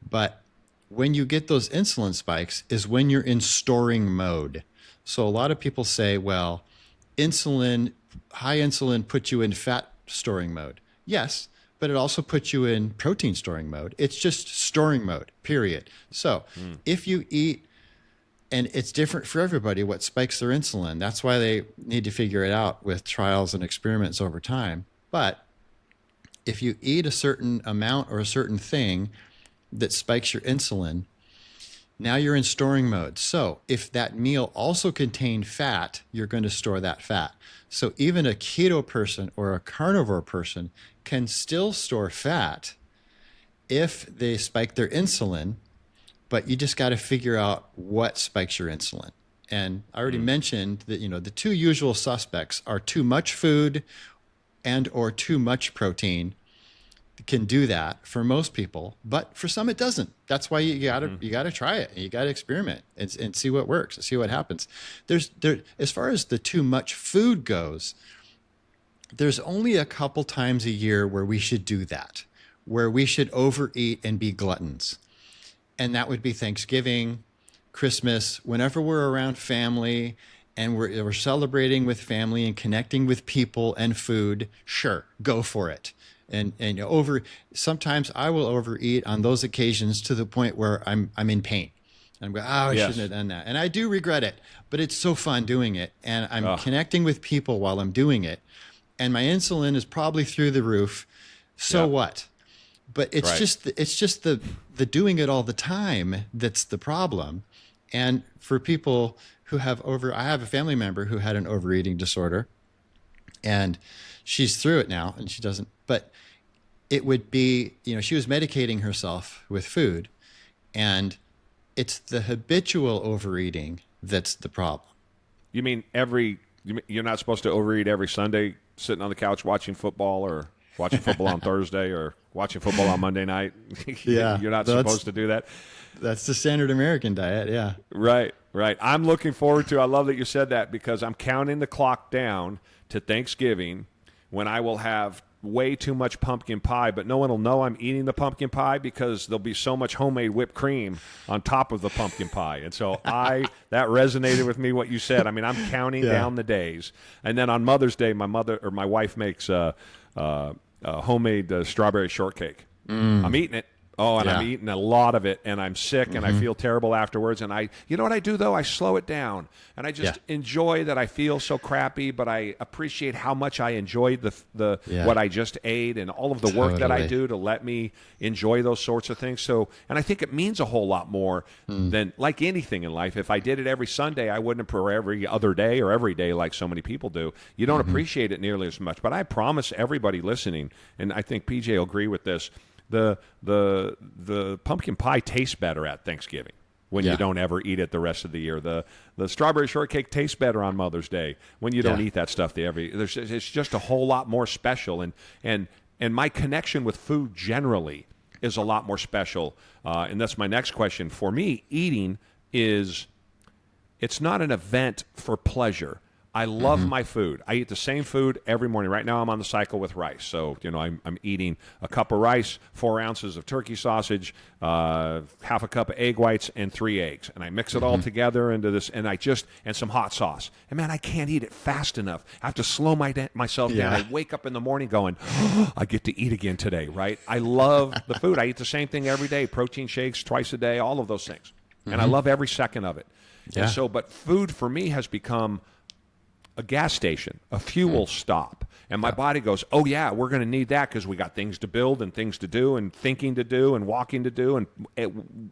But when you get those insulin spikes is when you're in storing mode. So a lot of people say, well, high insulin puts you in fat storing mode. Yes, but it also puts you in protein storing mode. It's just storing mode, period. So if you eat, and it's different for everybody what spikes their insulin. That's why they need to figure it out with trials and experiments over time. But if you eat a certain amount or a certain thing that spikes your insulin, Now you're in storing mode. So if that meal also contained fat, you're going to store that fat. So even a keto person or a carnivore person can still store fat if they spike their insulin, but you just got to figure out what spikes your insulin. And I already mentioned that, the two usual suspects are too much food and or too much protein. Can do that for most people, but for some it doesn't. That's why you gotta try it. You gotta experiment and see what works and see what happens. As far as the too much food goes, there's only a couple times a year where we should do that, where we should overeat and be gluttons. And that would be Thanksgiving, Christmas, whenever we're around family and we're celebrating with family and connecting with people and food. Sure, go for it. And sometimes I will overeat on those occasions to the point where I'm in pain. I'm going, I shouldn't have done that. And I do regret it, but it's so fun doing it. And I'm connecting with people while I'm doing it. And my insulin is probably through the roof. So what? But it's just the doing it all the time that's the problem. And for people who have I have a family member who had an overeating disorder, and she's through it now and she doesn't, but it would be, she was medicating herself with food, and it's the habitual overeating that's the problem. You mean you're not supposed to overeat every Sunday sitting on the couch watching football, or watching football on Thursday, or watching football on Monday night? Yeah. You're not supposed to do that. That's the standard American diet. Yeah. Right. I'm looking forward to, I love that you said that, because I'm counting the clock down to Thanksgiving, when I will have way too much pumpkin pie, but no one will know I'm eating the pumpkin pie because there'll be so much homemade whipped cream on top of the pumpkin pie. And so that resonated with me, what you said. I mean, I'm counting down the days. And then on Mother's Day, my wife makes homemade strawberry shortcake. I'm eating it. Oh, and I'm eating a lot of it, and I'm sick, and I feel terrible afterwards. And you know what I do, though? I slow it down, and I just enjoy that I feel so crappy, but I appreciate how much I enjoyed what I just ate and all of the work that I do to let me enjoy those sorts of things. So, and I think it means a whole lot more than, like anything in life. If I did it every Sunday, I wouldn't, for every other day or every day like so many people do. You don't appreciate it nearly as much. But I promise everybody listening, and I think PJ will agree with this, the pumpkin pie tastes better at Thanksgiving when you don't ever eat it the rest of the year. The strawberry shortcake tastes better on Mother's Day when you don't eat that stuff. It's just a whole lot more special, and my connection with food generally is a lot more special. And that's my next question. For me, eating it's not an event for pleasure. I love my food. I eat the same food every morning. Right now I'm on the cycle with rice. So, I'm eating a cup of rice, 4 ounces of turkey sausage, half a cup of egg whites, and 3 eggs. And I mix it all together into this, and some hot sauce. And man, I can't eat it fast enough. I have to slow myself down. I wake up in the morning going, I get to eat again today, right? I love the food. I eat the same thing every day, protein shakes twice a day, all of those things. And I love every second of it. Yeah. And so, but food for me has become a gas station, a fuel stop. And my body goes, oh, yeah, we're going to need that because we got things to build and things to do and thinking to do and walking to do and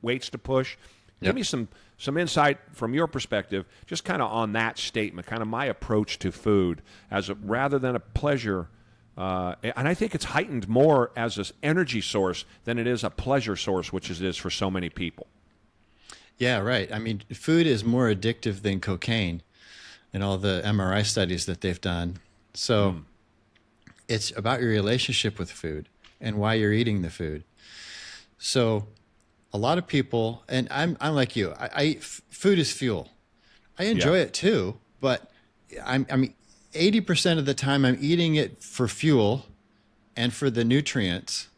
weights to push. Give me some insight from your perspective, just kind of on that statement, kind of my approach to food rather than a pleasure. And I think it's heightened more as an energy source than it is a pleasure source, which it is for so many people. Yeah, right. I mean, food is more addictive than cocaine in all the MRI studies that they've done. So it's about your relationship with food and why you're eating the food. So a lot of people, and I'm like you, food is fuel. I enjoy it too, but I mean, 80% of the time I'm eating it for fuel and for the nutrients.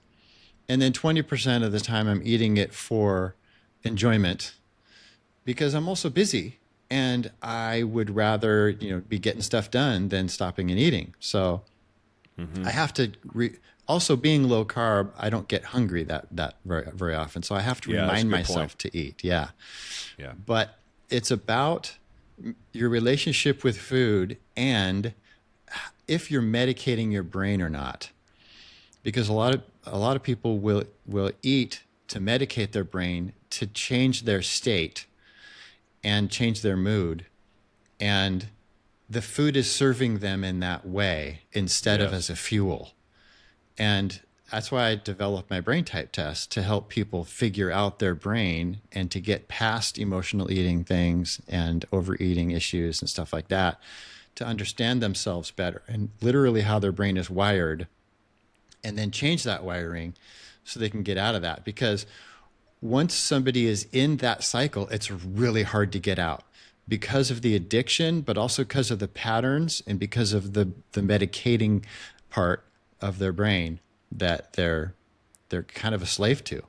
And then 20% of the time I'm eating it for enjoyment because I'm also busy. And I would rather, be getting stuff done than stopping and eating. So I have to, also being low carb, I don't get hungry that very, very often. So I have to remind myself to eat. Yeah. But it's about your relationship with food and if you're medicating your brain or not. Because a lot of people will eat to medicate their brain to change their state and change their mood. And the food is serving them in that way instead of as a fuel. And that's why I developed my brain type test, to help people figure out their brain and to get past emotional eating things and overeating issues and stuff like that, to understand themselves better and literally how their brain is wired, and then change that wiring so they can get out of that. Because once somebody is in that cycle, it's really hard to get out because of the addiction, but also because of the patterns and because of the medicating part of their brain that they're kind of a slave to.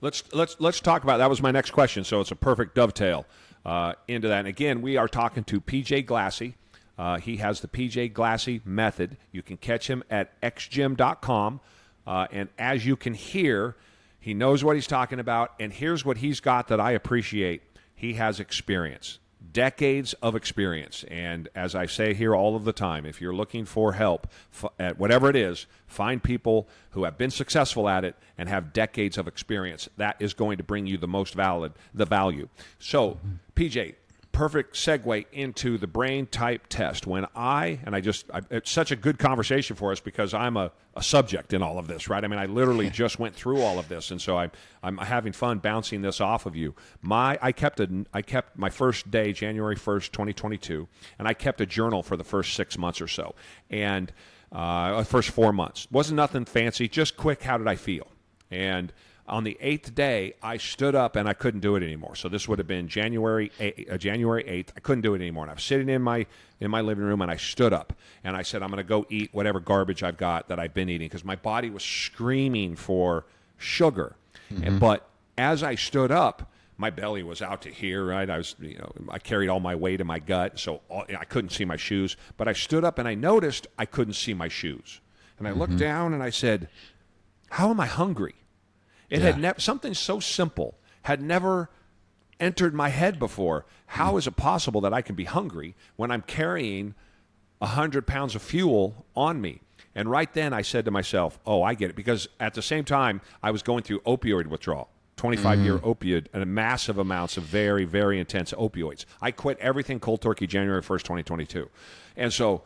Let's talk about that. Was my next question, so it's a perfect dovetail into that. And again, we are talking to PJ Glassey. He has the PJ Glassey method. You can catch him at xgym.com. And as you can hear, he knows what he's talking about. And here's what he's got that I appreciate. He has experience, decades of experience. And as I say here all of the time, if you're looking for help at whatever it is, find people who have been successful at it and have decades of experience. That is going to bring you the most value. So, PJ, perfect segue into the brain type test. When it's such a good conversation for us because I'm a subject in all of this, right? I mean, I literally just went through all of this, and so I'm having fun bouncing this off of you. I kept my first day, January 1st, 2022, and I kept a journal for the first 6 months or so, and first 4 months. Wasn't nothing fancy, just quick, how did I feel? And on the 8th day, I stood up and I couldn't do it anymore. So this would have been January 8th. I couldn't do it anymore. And I was sitting in my living room, and I stood up and I said, I'm going to go eat whatever garbage I've got that I've been eating, because my body was screaming for sugar. But as I stood up, my belly was out to here, right? I carried all my weight in my gut, so I couldn't see my shoes. But I stood up and I noticed I couldn't see my shoes. And I looked down and I said, how am I hungry? It had something so simple had never entered my head before. How is it possible that I can be hungry when I'm carrying 100 pounds of fuel on me? And right then I said to myself, oh, I get it. Because at the same time, I was going through opioid withdrawal, 25-year opioid, and massive amounts of very, very intense opioids. I quit everything cold turkey January 1st, 2022. And so,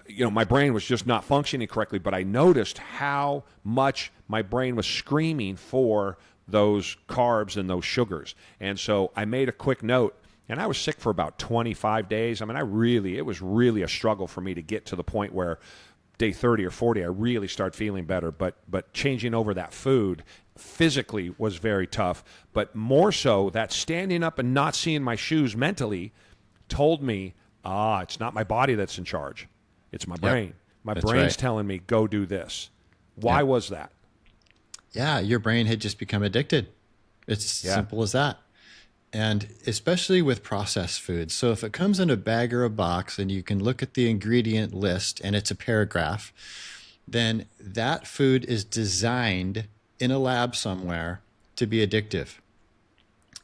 my brain was just not functioning correctly, but I noticed how much my brain was screaming for those carbs and those sugars. And so I made a quick note, and I was sick for about 25 days. I mean, it was really a struggle for me to get to the point where day 30 or 40, I really started feeling better. But changing over that food physically was very tough. But more so, that standing up and not seeing my shoes mentally told me, it's not my body that's in charge. It's my brain. My brain's telling me, go do this. Why was that? Yeah, your brain had just become addicted. It's simple as that. And especially with processed foods. So if it comes in a bag or a box and you can look at the ingredient list and it's a paragraph, then that food is designed in a lab somewhere to be addictive.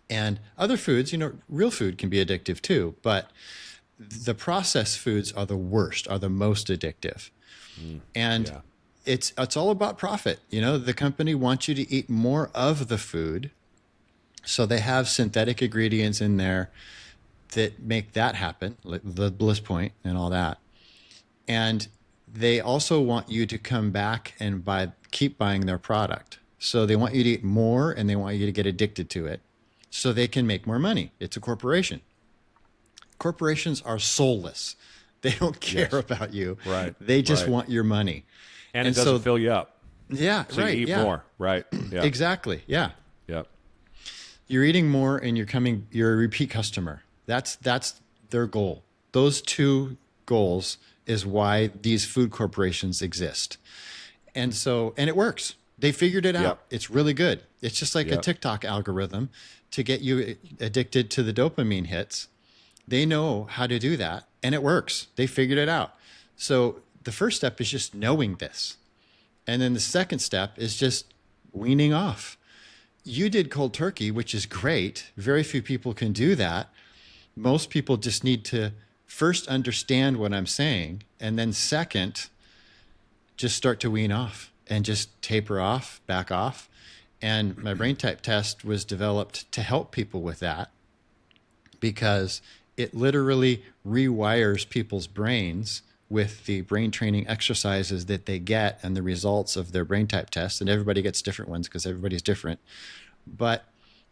And other foods, real food can be addictive too, but the processed foods are the worst, are the most addictive. And it's all about profit. The company wants you to eat more of the food. So they have synthetic ingredients in there that make that happen, like the bliss point and all that. And they also want you to come back and keep buying their product. So they want you to eat more, and they want you to get addicted to it so they can make more money. It's a corporation. Corporations are soulless. They don't care about you. Right. They just want your money. And it doesn't fill you up. Yeah, so you eat more. Right. Yeah. Exactly. Yeah. Yep. You're eating more and you're a repeat customer. That's their goal. Those two goals is why these food corporations exist. And it works. They figured it out. Yep. It's really good. It's just like a TikTok algorithm to get you addicted to the dopamine hits. They know how to do that, and it works. They figured it out. So the first step is just knowing this. And then the second step is just weaning off. You did cold turkey, which is great. Very few people can do that. Most people just need to first understand what I'm saying, and then second, just start to wean off and just taper off, back off. And my brain type test was developed to help people with that, because it literally rewires people's brains with the brain training exercises that they get and the results of their brain type test. And everybody gets different ones because everybody's different. But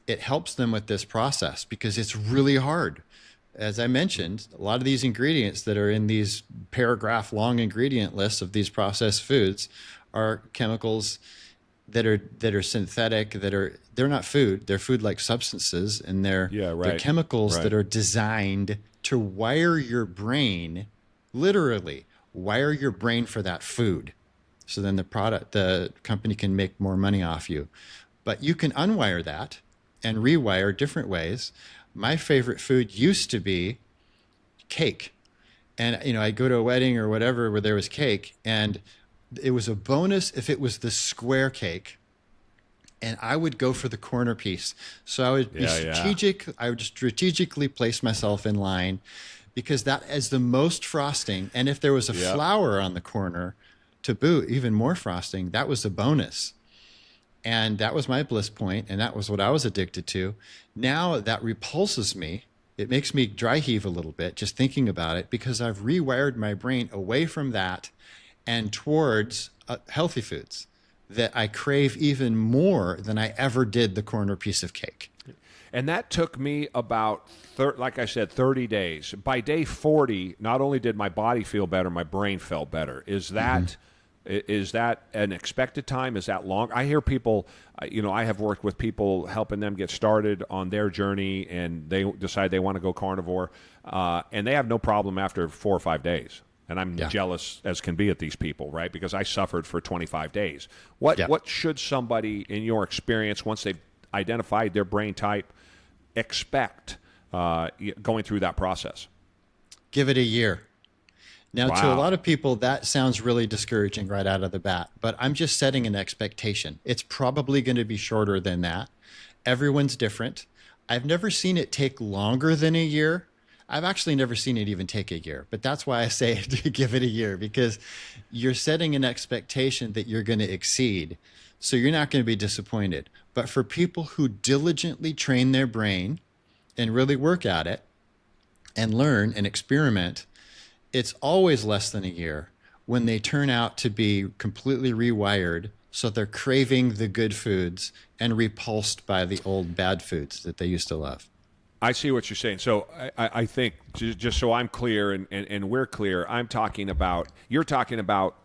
it helps them with this process because it's really hard. As I mentioned, a lot of these ingredients that are in these paragraph long ingredient lists of these processed foods are chemicals that are synthetic, they're not food, they're food-like substances, and they're chemicals that are designed to wire your brain, literally wire your brain for that food. So then the company can make more money off you. But you can unwire that and rewire different ways. My favorite food used to be cake. And, I'd go to a wedding or whatever where there was cake, and it was a bonus if it was the square cake. And I would go for the corner piece. So I would be strategic. I would strategically place myself in line because that is the most frosting. And if there was a flower on the corner to boot, even more frosting, that was a bonus. And that was my bliss point, and that was what I was addicted to. Now that repulses me. It makes me dry heave a little bit just thinking about it, because I've rewired my brain away from that and towards healthy foods that I crave even more than I ever did the corner piece of cake. And that took me about, like I said, 30 days. By day 40, not only did my body feel better, my brain felt better. Is that an expected time? Is that long? I hear people, I have worked with people helping them get started on their journey, and they decide they want to go carnivore, and they have no problem after 4 or 5 days. And I'm jealous as can be at these people, right? Because I suffered for 25 days. What should somebody, in your experience, once they've identified their brain type, expect going through that process? Give it a year. Now, to a lot of people, that sounds really discouraging right out of the bat, but I'm just setting an expectation. It's probably going to be shorter than that. Everyone's different. I've never seen it take longer than a year. I've actually never seen it even take a year, but that's why I say to give it a year, because you're setting an expectation that you're going to exceed. So you're not going to be disappointed. But for people who diligently train their brain and really work at it and learn and experiment, it's always less than a year when they turn out to be completely rewired, so they're craving the good foods and repulsed by the old bad foods that they used to love. I see what you're saying. So I think, just so I'm clear and we're clear, you're talking about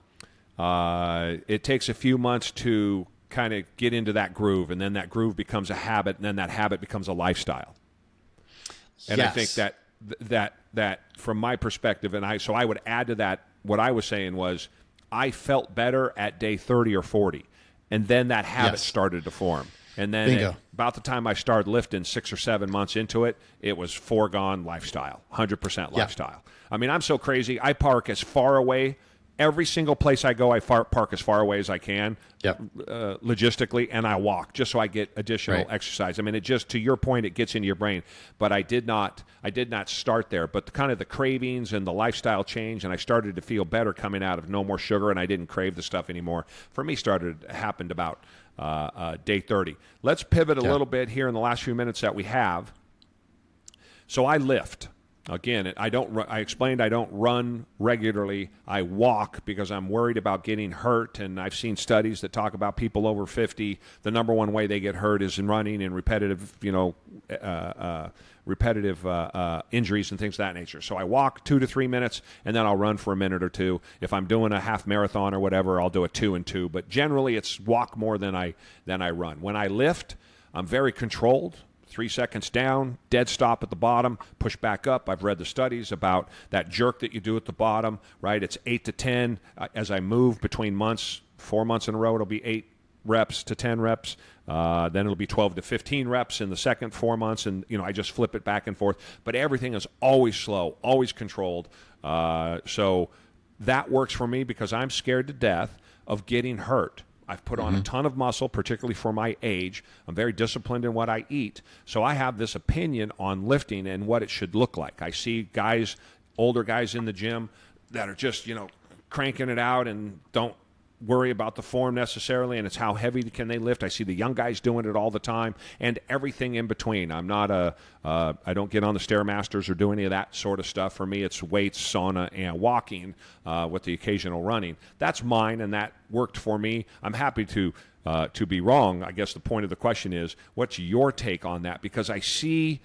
it takes a few months to kind of get into that groove, and then that groove becomes a habit, and then that habit becomes a lifestyle. And I think that from my perspective, and so I would add to that, what I was saying was I felt better at day 30 or 40, and then that habit started to form. And then about the time I started lifting, 6 or 7 months into it, it was foregone lifestyle, 100% lifestyle. I mean, I'm so crazy. I park as far away. Every single place I go, I park as far away as I can, logistically, and I walk just so I get additional exercise. I mean, it just, to your point, it gets into your brain. But I did not start there. But the cravings and the lifestyle change, and I started to feel better coming out of no more sugar, and I didn't crave the stuff anymore. For me, happened about day 30. Let's pivot a little bit here in the last few minutes that we have. So I lift. Again, I explained I don't run regularly. I walk because I'm worried about getting hurt, and I've seen studies that talk about people over 50. The number one way they get hurt is in running and repetitive injuries and things of that nature. So I walk 2 to 3 minutes, and then I'll run for a minute or two. If I'm doing a half marathon or whatever, I'll do a 2 and 2. But generally, it's walk more than I run. When I lift, I'm very controlled. 3 seconds down, dead stop at the bottom, push back up. I've read the studies about that jerk that you do at the bottom, right? It's 8 to 10. As I move between months, 4 months in a row, it'll be 8 reps to 10 reps. Then it'll be 12 to 15 reps in the second 4 months, and I just flip it back and forth. But everything is always slow, always controlled. So that works for me because I'm scared to death of getting hurt. I've put on a ton of muscle, particularly for my age. I'm very disciplined in what I eat. So I have this opinion on lifting and what it should look like. I see older guys in the gym that are just, cranking it out and don't worry about the form necessarily, and it's how heavy can they lift. I see the young guys doing it all the time, and everything in between. I'm not I don't get on the Stairmasters or do any of that sort of stuff. For me, it's weights, sauna, and walking with the occasional running. That's mine, and that worked for me. I'm happy to be wrong. I guess the point of the question is, what's your take on that? Because I see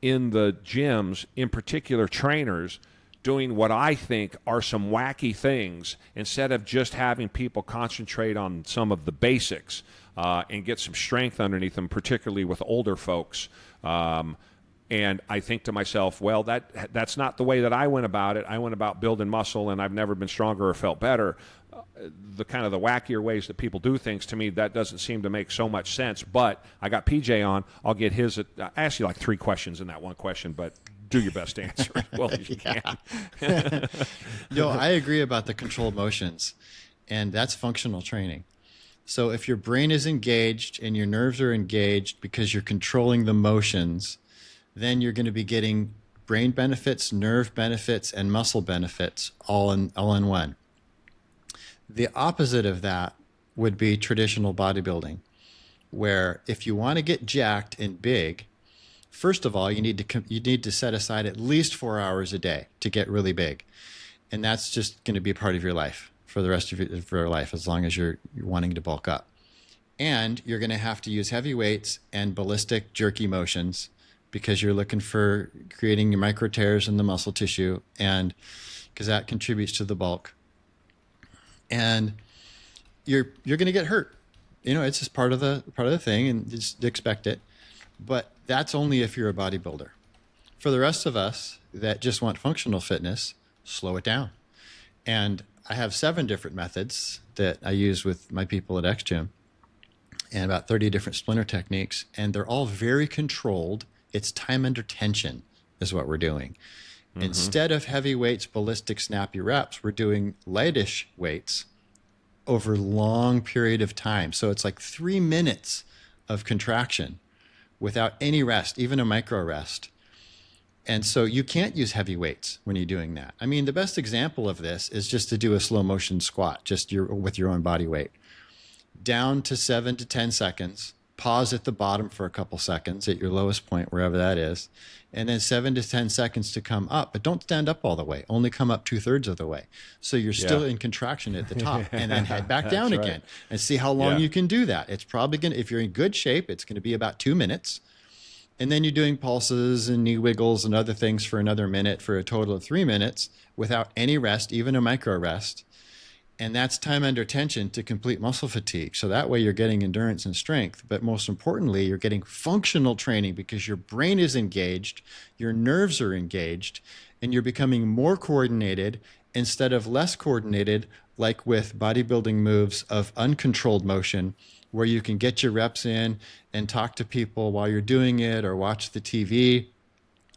in the gyms, in particular trainers, doing what I think are some wacky things instead of just having people concentrate on some of the basics and get some strength underneath them, particularly with older folks. And I think to myself, well, that's not the way that I went about it. I went about building muscle, and I've never been stronger or felt better. The kind of the wackier ways that people do things, to me, that doesn't seem to make so much sense. But I got PJ on. I'll get his. I asked you like 3 questions in that one question, but do your best to answer it well as you can. No, I agree about the controlled motions, and that's functional training. So if your brain is engaged and your nerves are engaged because you're controlling the motions, then you're going to be getting brain benefits, nerve benefits, and muscle benefits all in one. The opposite of that would be traditional bodybuilding, where if you want to get jacked and big, first of all, you need to set aside at least 4 hours a day to get really big, and that's just going to be a part of your life for the rest of your life, as long as you're wanting to bulk up. And you're going to have to use heavy weights and ballistic jerky motions because you're looking for creating your micro tears in the muscle tissue, and because that contributes to the bulk. And you're going to get hurt. It's just part of the thing, and just expect it. But that's only if you're a bodybuilder. For the rest of us that just want functional fitness, slow it down. And I have 7 different methods that I use with my people at Xgym, and about 30 different splinter techniques, and they're all very controlled. It's time under tension is what we're doing. Mm-hmm. Instead of heavy weights, ballistic, snappy reps, we're doing lightish weights over a long period of time. So it's like 3 minutes of contraction without any rest, even a micro rest. And so you can't use heavy weights when you're doing that. I mean, the best example of this is just to do a slow motion squat, just with your own body weight. Down to 7 to 10 seconds, pause at the bottom for a couple seconds at your lowest point, wherever that is, and then 7 to 10 seconds to come up. But don't stand up all the way. Only come up 2/3 of the way. So you're still in contraction at the top, and then head back down again and see how long you can do that. It's probably going to, if you're in good shape, it's going to be about 2 minutes. And then you're doing pulses and knee wiggles and other things for another minute for a total of 3 minutes without any rest, even a micro rest. And that's time under tension to complete muscle fatigue. So that way you're getting endurance and strength. But most importantly, you're getting functional training because your brain is engaged, your nerves are engaged, and you're becoming more coordinated instead of less coordinated, like with bodybuilding moves of uncontrolled motion, where you can get your reps in and talk to people while you're doing it or watch the TV,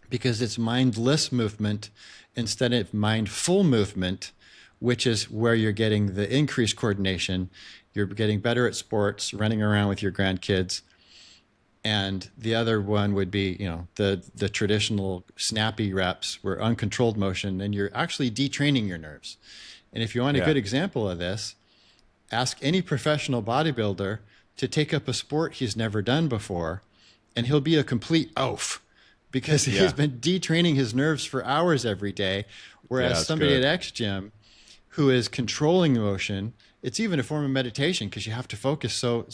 because it's mindless movement instead of mindful movement, which is where you're getting the increased coordination. You're getting better at sports, running around with your grandkids. And the other one would be, the traditional snappy reps where uncontrolled motion, and you're actually detraining your nerves. And if you want a good example of this, ask any professional bodybuilder to take up a sport he's never done before, and he'll be a complete oaf because he's been detraining his nerves for hours every day. Whereas somebody at Xgym who is controlling motion, it's even a form of meditation because you have to focus. So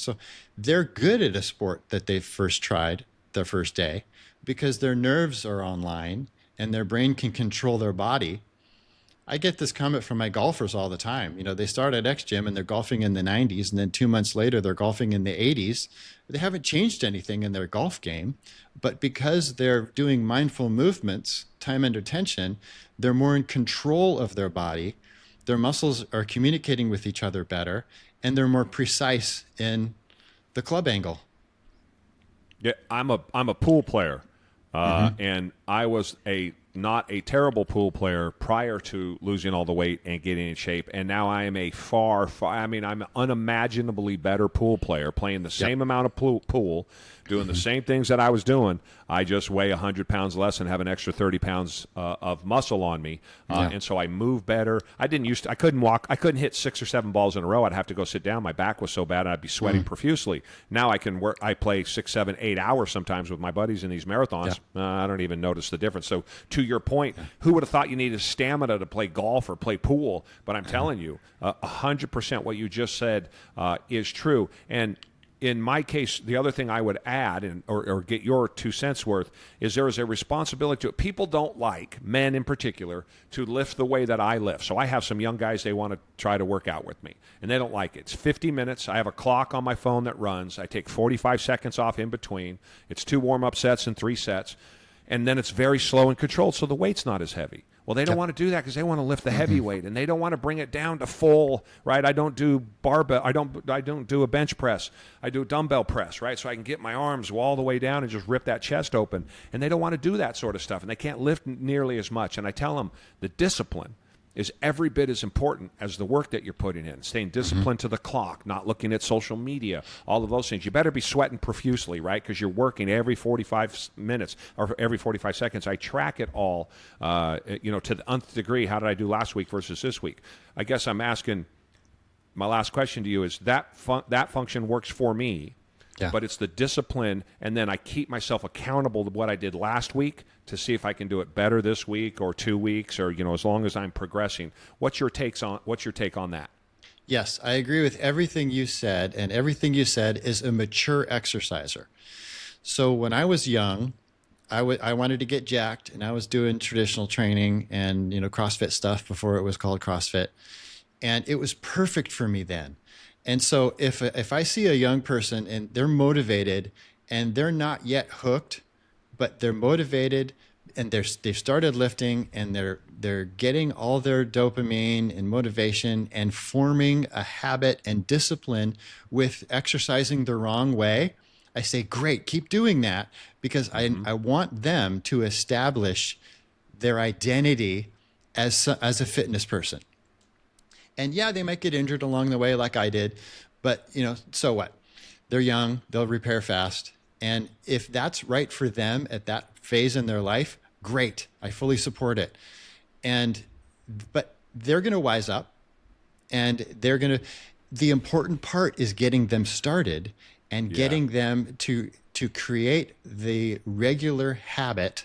they're good at a sport that they've first tried their first day because their nerves are online and their brain can control their body. I get this comment from my golfers all the time. They start at Xgym and they're golfing in the 90s, and then 2 months later they're golfing in the 80s. They haven't changed anything in their golf game, but because they're doing mindful movements, time under tension, they're more in control of their body. Their muscles are communicating with each other better, and they're more precise in the club angle. Yeah, I'm a pool player, and I was not a terrible pool player prior to losing all the weight and getting in shape, and now I am I'm an unimaginably better pool player, playing the same amount of pool, doing the same things that I was doing. I just weigh 100 pounds less and have an extra 30 pounds of muscle on me. And so I move better. I couldn't walk. I couldn't hit 6 or 7 balls in a row. I'd have to go sit down. My back was so bad and I'd be sweating profusely. Now I can work. I play 6, 7, 8 hours sometimes with my buddies in these marathons. I don't even notice the difference. So to your point, who would have thought you needed stamina to play golf or play pool? But I'm telling you, 100% what you just said is true. And in my case, the other thing I would add, or get your 2 cents worth, is there is a responsibility to it. People don't like, men in particular, to lift the way that I lift. So I have some young guys, they want to try to work out with me, and they don't like it. It's 50 minutes. I have a clock on my phone that runs. I take 45 seconds off in between. It's 2 warm-up sets and 3 sets. And then it's very slow and controlled, so the weight's not as heavy. Well, they don't want to do that because they want to lift the heavy weight, and they don't want to bring it down to full, right? I don't do barbell. I don't do a bench press. I do a dumbbell press, right? So I can get my arms all the way down and just rip that chest open. And they don't want to do that sort of stuff, and they can't lift nearly as much. And I tell them the discipline is every bit as important as the work that you're putting in. Staying disciplined to the clock, not looking at social media, all of those things. You better be sweating profusely, right? Because you're working every 45 minutes or every 45 seconds. I track it all, to the nth degree. How did I do last week versus this week? I guess I'm asking, my last question to you is that function works for me. Yeah. But it's the discipline, and then I keep myself accountable to what I did last week to see if I can do it better this week or 2 weeks, or as long as I'm progressing. What's your take on that? Yes, I agree with everything you said, and everything you said is a mature exerciser. So when I was young, I wanted to get jacked, and I was doing traditional training and CrossFit stuff before it was called CrossFit, and it was perfect for me then. And so if I see a young person and they're motivated and they're not yet hooked, but they're motivated and they've started lifting and they're getting all their dopamine and motivation and forming a habit and discipline with exercising the wrong way, I say, great, keep doing that, because I want them to establish their identity as a fitness person. And yeah, they might get injured along the way like I did, but so what? They're young, they'll repair fast. And if that's right for them at that phase in their life, great. I fully support it. But they're going to wise up, and the important part is getting them started and getting them to create the regular habit.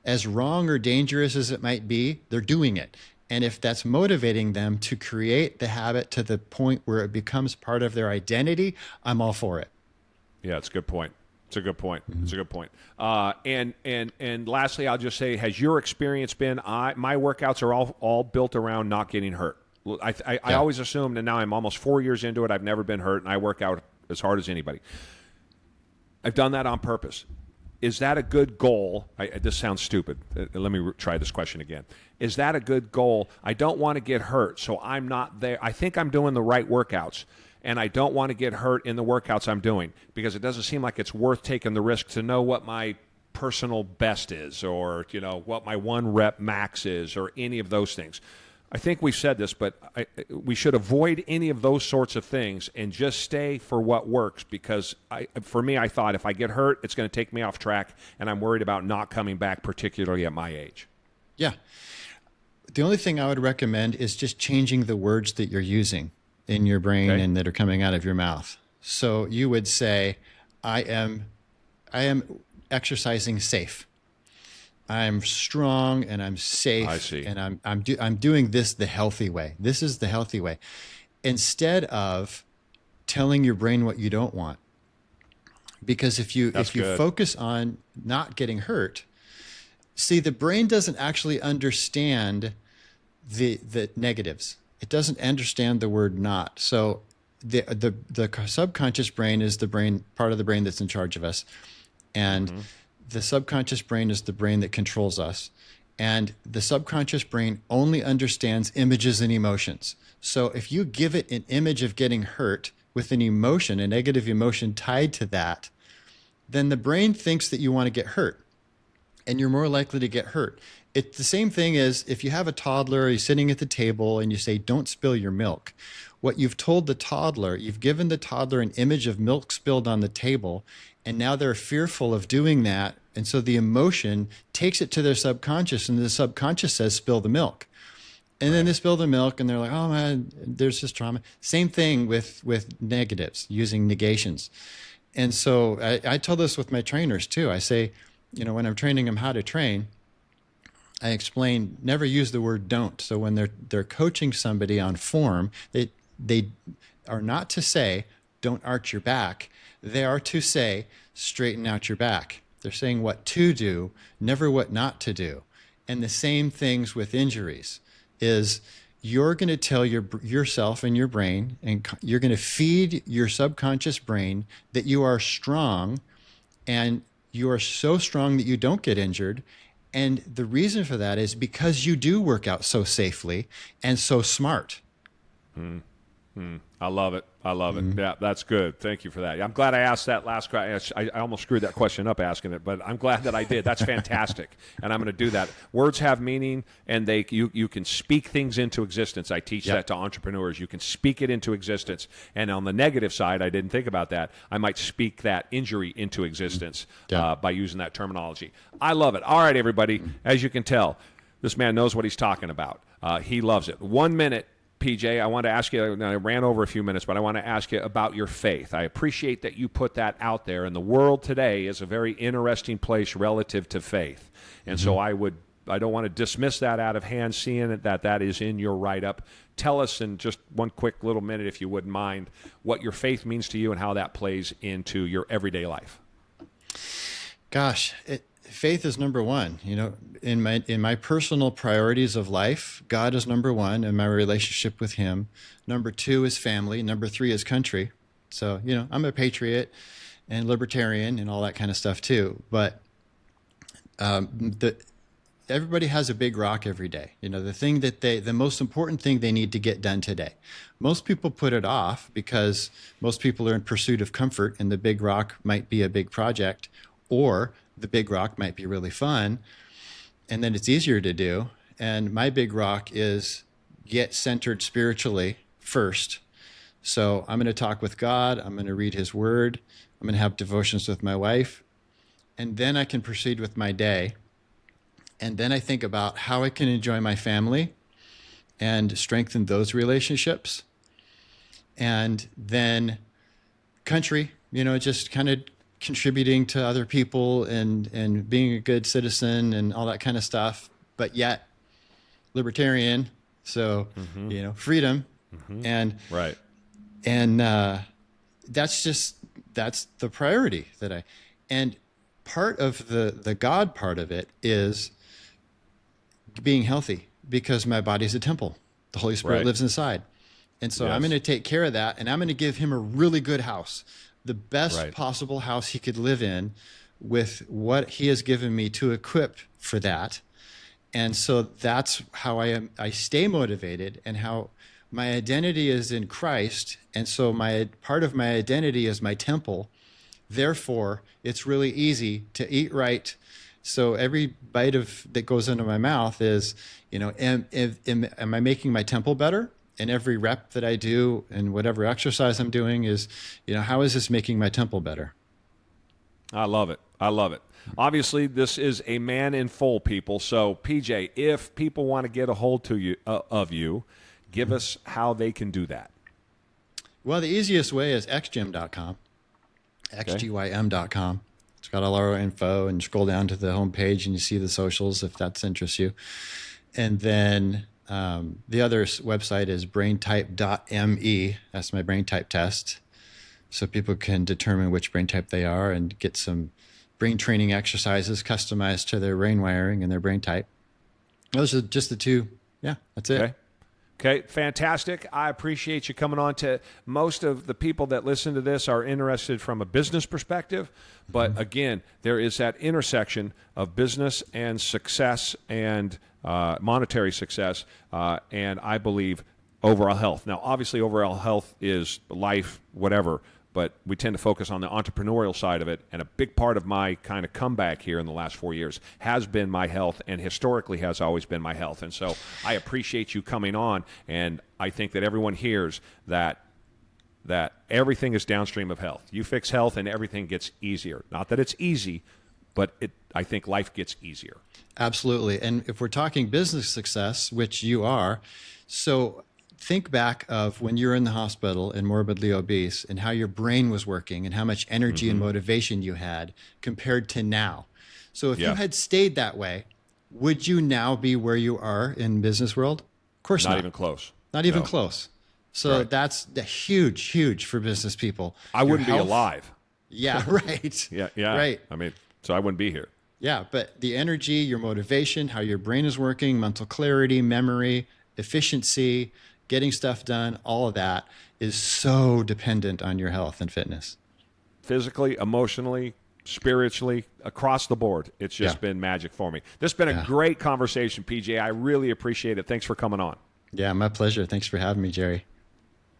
As wrong or dangerous as it might be, they're doing it. And if that's motivating them to create the habit to the point where it becomes part of their identity, I'm all for it. Yeah, it's a good point. It's a good point. Mm-hmm. It's a good point. And lastly, I'll just say, has your experience been? My workouts are all built around not getting hurt. I always assumed, and now I'm almost 4 years into it, I've never been hurt, and I work out as hard as anybody. I've done that on purpose. Is that a good goal? This sounds stupid. Let me try this question again. Is that a good goal? I don't want to get hurt, so I'm not there. I think I'm doing the right workouts, and I don't want to get hurt in the workouts I'm doing, because it doesn't seem like it's worth taking the risk to know what my personal best is, or what my 1 rep max is, or any of those things. I think we've said this, but we should avoid any of those sorts of things and just stay for what works, because for me, I thought if I get hurt, it's going to take me off track, and I'm worried about not coming back, particularly at my age. Yeah. The only thing I would recommend is just changing the words that you're using in your brain and that are coming out of your mouth. So you would say, I am exercising safe. I'm strong and I'm safe. I see. And I'm doing this the healthy way. This is the healthy way. Instead of telling your brain what you don't want. Because if you focus on not getting hurt, see, the brain doesn't actually understand the negatives. It doesn't understand the word not. So the subconscious brain is the part of the brain that's in charge of us. And the subconscious brain is the brain that controls us. And the subconscious brain only understands images and emotions. So if you give it an image of getting hurt with an emotion, a negative emotion tied to that, then the brain thinks that you want to get hurt, and you're more likely to get hurt. It's the same thing as if you have a toddler, you're sitting at the table and you say, don't spill your milk. What you've told the toddler, you've given the toddler an image of milk spilled on the table, and now they're fearful of doing that And so the emotion takes it to their subconscious, and the subconscious says, spill the milk. And then they spill the milk, and they're like, oh man, there's this trauma. Same thing with negatives, using negations. And so I tell this with my trainers too. I say, when I'm training them how to train, I explain, never use the word don't. So when they're coaching somebody on form, they are not to say, don't arch your back. They are to say, straighten out your back. They're saying what to do, never what not to do. And the same things with injuries is you're going to tell yourself and your brain, and you're going to feed your subconscious brain that you are strong, and you are so strong that you don't get injured. And the reason for that is because you do work out so safely and so smart. I love it. I love it. Yeah, that's good. Thank you for that. I'm glad I asked that last question. I almost screwed that question up asking it, but I'm glad that I did. That's fantastic, and I'm going to do that. Words have meaning, and you can speak things into existence. I teach that to entrepreneurs. You can speak it into existence. And on the negative side, I didn't think about that. I might speak that injury into existence by using that terminology. I love it. All right, everybody. As you can tell, this man knows what he's talking about. He loves it. 1 minute. PJ, I want to ask you, I ran over a few minutes, but I want to ask you about your faith. I appreciate that you put that out there, and the world today is a very interesting place relative to faith. And so I don't want to dismiss that out of hand, seeing that is in your write-up. Tell us in just one quick little minute, if you wouldn't mind, what your faith means to you and how that plays into your everyday life. Gosh, faith is number one. In my personal priorities of life, God is number one, and my relationship with Him. Number two is family. Number three is country. So, I'm a patriot and libertarian and all that kind of stuff too. But everybody has a big rock every day. The most important thing they need to get done today. Most people put it off because most people are in pursuit of comfort, and the big rock might be a big project, or the big rock might be really fun, and then it's easier to do. And my big rock is get centered spiritually first. So I'm going to talk with God. I'm going to read His Word. I'm going to have devotions with my wife. And then I can proceed with my day. And then I think about how I can enjoy my family and strengthen those relationships. And then country, just kind of contributing to other people and being a good citizen and all that kind of stuff, but yet libertarian. So, freedom and right. And that's the priority and part of the God part of it is being healthy, because my body's a temple. The Holy Spirit lives inside. And so I'm going to take care of that, and I'm going to give Him a really good house. The best possible house he could live in with what He has given me to equip for that. And so that's how I stay motivated, and how my identity is in Christ. And so part of my identity is my temple. Therefore, it's really easy to eat right. So every bite that goes into my mouth is, am I making my temple better? And every rep that I do and whatever exercise I'm doing is, how is this making my temple better? I love it. I love it. Obviously, this is a man in full, people. So, PJ, if people want to get a hold of you, give us how they can do that. Well, the easiest way is xgym.com, xgym.com. It's got all our info, and scroll down to the homepage and you see the socials if that interests you. And then the other website is braintype.me. That's my brain type test. So people can determine which brain type they are and get some brain training exercises customized to their brain wiring and their brain type. Those are just the two. Yeah, that's it. Okay, fantastic. I appreciate you coming on. To most of the people that listen to this are interested from a business perspective, but again, there is that intersection of business and success and monetary success, and I believe overall health. Now, obviously, overall health is life, whatever, but we tend to focus on the entrepreneurial side of it, and a big part of my kind of comeback here in the last 4 years has been my health, and historically has always been my health. And so I appreciate you coming on, and I think that everyone hears that everything is downstream of health. You fix health and everything gets easier. Not that it's easy, but I think life gets easier. Absolutely. And if we're talking business success, which you are, so think back of when you were in the hospital and morbidly obese and how your brain was working and how much energy and motivation you had compared to now. So if you had stayed that way, would you now be where you are in business world? Of course not. Not even close. Not even close. So that's huge for business people. I wouldn't be alive. Yeah, right. Yeah. Right. I mean, so I wouldn't be here. Yeah, but the energy, your motivation, how your brain is working, mental clarity, memory, efficiency, getting stuff done, all of that is so dependent on your health and fitness. Physically, emotionally, spiritually, across the board. It's just been magic for me. This has been a great conversation, PJ. I really appreciate it. Thanks for coming on. Yeah, my pleasure. Thanks for having me, Jerry.